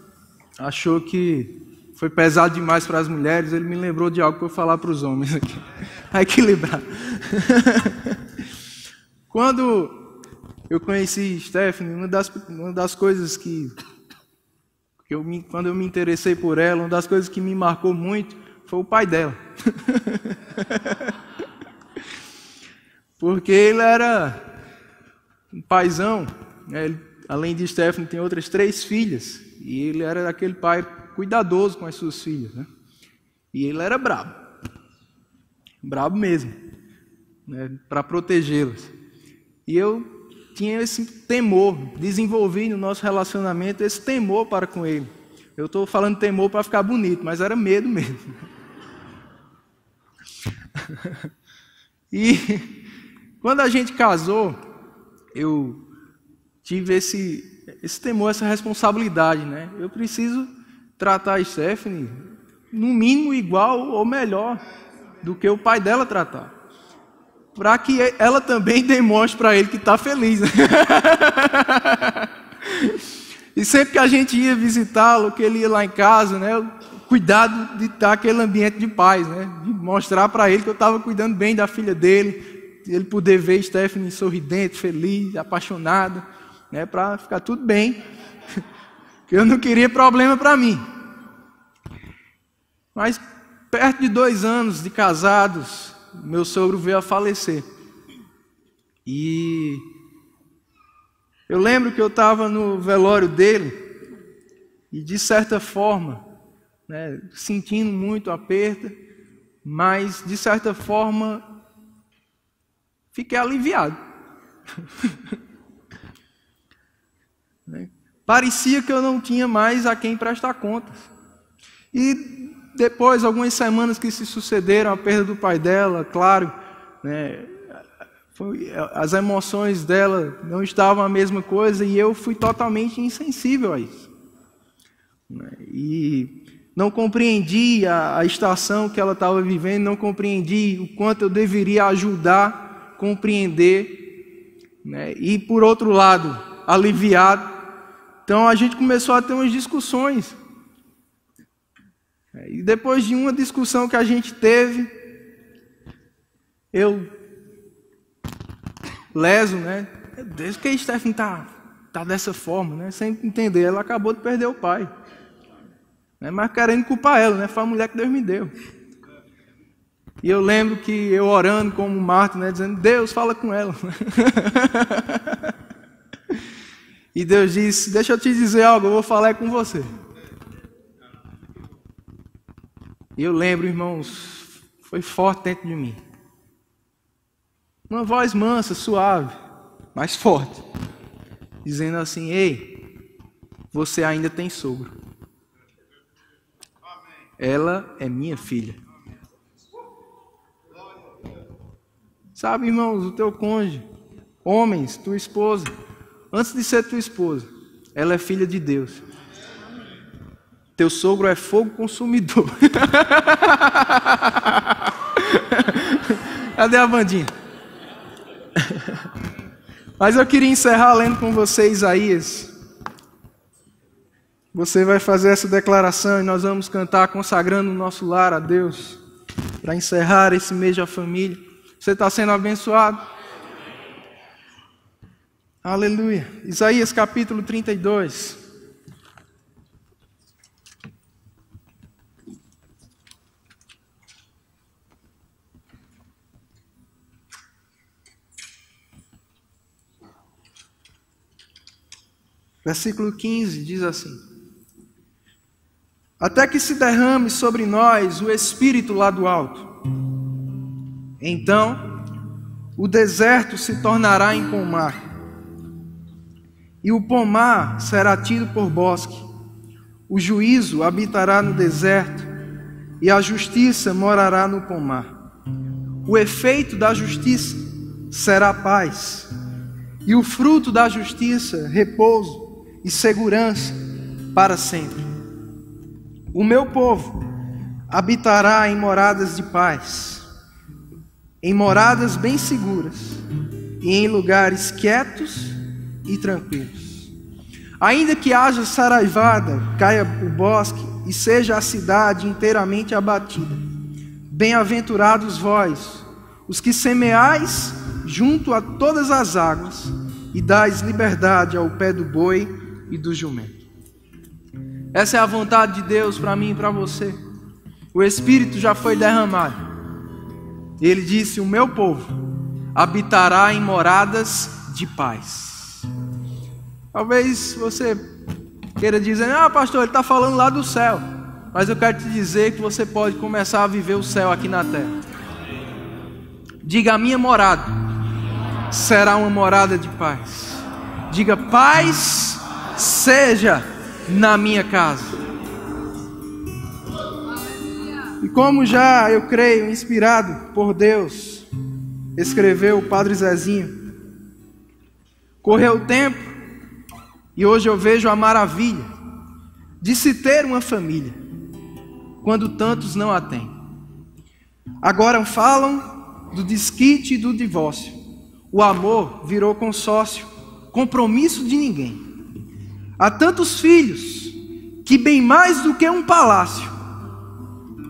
achou que foi pesado demais para as mulheres, ele me lembrou de algo para eu falar para os homens aqui. A equilibrar. Quando eu conheci Stephanie, uma das coisas quando eu me interessei por ela, uma das coisas que me marcou muito foi o pai dela. Porque ele era um paizão, né? Ele, além de Stephanie, tem outras 3 filhas. E ele era aquele pai cuidadoso com as suas filhas, né? E ele era brabo. Brabo mesmo, né? Para protegê-las. E eu tinha esse temor, desenvolvi no nosso relacionamento esse temor para com ele. Eu estou falando temor para ficar bonito, mas era medo mesmo. E quando a gente casou, eu tive esse temor, essa responsabilidade, né? Eu preciso tratar a Stephanie no mínimo igual ou melhor do que o pai dela tratar, para que ela também demonstre para ele que está feliz. E sempre que a gente ia visitá-lo, que ele ia lá em casa, né? Cuidado de estar aquele ambiente de paz, né? De mostrar para ele que eu estava cuidando bem da filha dele, ele poder ver Stephanie sorridente, feliz, apaixonada, né, para ficar tudo bem, que eu não queria problema para mim. Mas perto de 2 anos de casados, meu sogro veio a falecer. E eu lembro que eu estava no velório dele e, de certa forma, né, sentindo muito aperto, mas, de certa forma, fiquei aliviado. Parecia que eu não tinha mais a quem prestar contas. E depois, algumas semanas que se sucederam, a perda do pai dela, claro, né, as emoções dela não estavam a mesma coisa e eu fui totalmente insensível a isso. E não compreendi a estação que ela estava vivendo, não compreendi o quanto eu deveria ajudar, compreender, né, e, por outro lado, aliviado. Então a gente começou a ter umas discussões. E depois de uma discussão que a gente teve, eu, leso, né? Desde que a Stephanie tá dessa forma, né? Sem entender, ela acabou de perder o pai. Né? Mas querendo culpar ela, né? Foi a mulher que Deus me deu. E eu lembro que eu orando como Marta, né? Dizendo, Deus, fala com ela. E Deus disse, deixa eu te dizer algo, eu vou falar com você. E eu lembro, irmãos, foi forte dentro de mim. Uma voz mansa, suave, mas forte. Dizendo assim, ei, você ainda tem sogro. Ela é minha filha. Sabe, irmãos, o teu cônjuge, homens, tua esposa, antes de ser tua esposa, ela é filha de Deus. Teu sogro é fogo consumidor. Cadê a bandinha? Mas eu queria encerrar lendo com você Isaías. Você vai fazer essa declaração e nós vamos cantar consagrando o nosso lar a Deus para encerrar esse mês da família. Você está sendo abençoado? Aleluia. Isaías capítulo 32. Versículo 15 diz assim: até que se derrame sobre nós o Espírito lá do alto. Então, o deserto se tornará em pomar, e o pomar será tido por bosque. O juízo habitará no deserto, e a justiça morará no pomar. O efeito da justiça será paz, e o fruto da justiça, repouso e segurança para sempre. O meu povo habitará em moradas de paz, em moradas bem seguras e em lugares quietos e tranquilos. Ainda que haja saraivada, caia o bosque e seja a cidade inteiramente abatida. Bem-aventurados vós, os que semeais junto a todas as águas e dais liberdade ao pé do boi e do jumento. Essa é a vontade de Deus para mim e para você. O Espírito já foi derramado. Ele disse: o meu povo habitará em moradas de paz. Talvez você queira dizer: ah, pastor, ele está falando lá do céu. Mas eu quero te dizer que você pode começar a viver o céu aqui na terra. Diga: a minha morada será uma morada de paz. Diga: paz seja na minha casa. E como já, eu creio, inspirado por Deus, escreveu o Padre Zezinho, correu o tempo e hoje eu vejo a maravilha de se ter uma família, quando tantos não a têm. Agora falam do desquite e do divórcio. O amor virou consórcio, compromisso de ninguém. Há tantos filhos que, bem mais do que um palácio,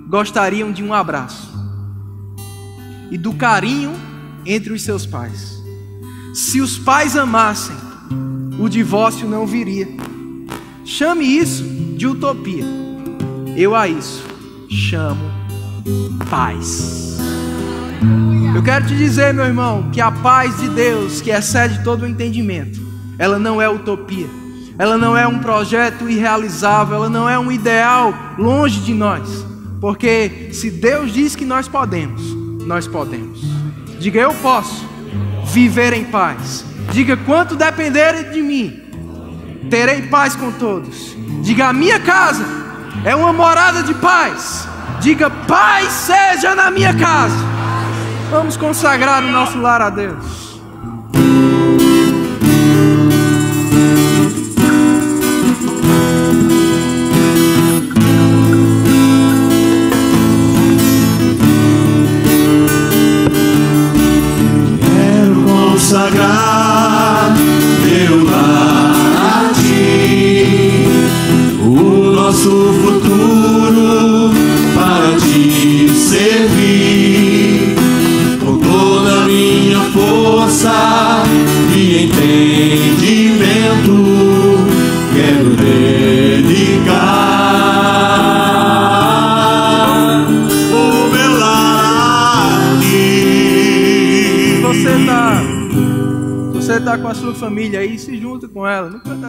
gostariam de um abraço e do carinho entre os seus pais. Se os pais amassem, o divórcio não viria. Chame isso de utopia. Eu a isso chamo paz. Eu quero te dizer, meu irmão, que a paz de Deus, que excede todo o entendimento, ela não é utopia. Ela não é um projeto irrealizável, ela não é um ideal longe de nós. Porque se Deus diz que nós podemos, nós podemos. Diga: eu posso viver em paz. Diga: quanto depender de mim, terei paz com todos. Diga: a minha casa é uma morada de paz. Diga: paz seja na minha casa. Vamos consagrar o nosso lar a Deus. Consagrar meu lar a ti, o nosso futuro para te servir, com toda a minha força e entendimento, quero dedicar o meu lar a ti. Você está com a sua família aí, se junta com ela. Não canta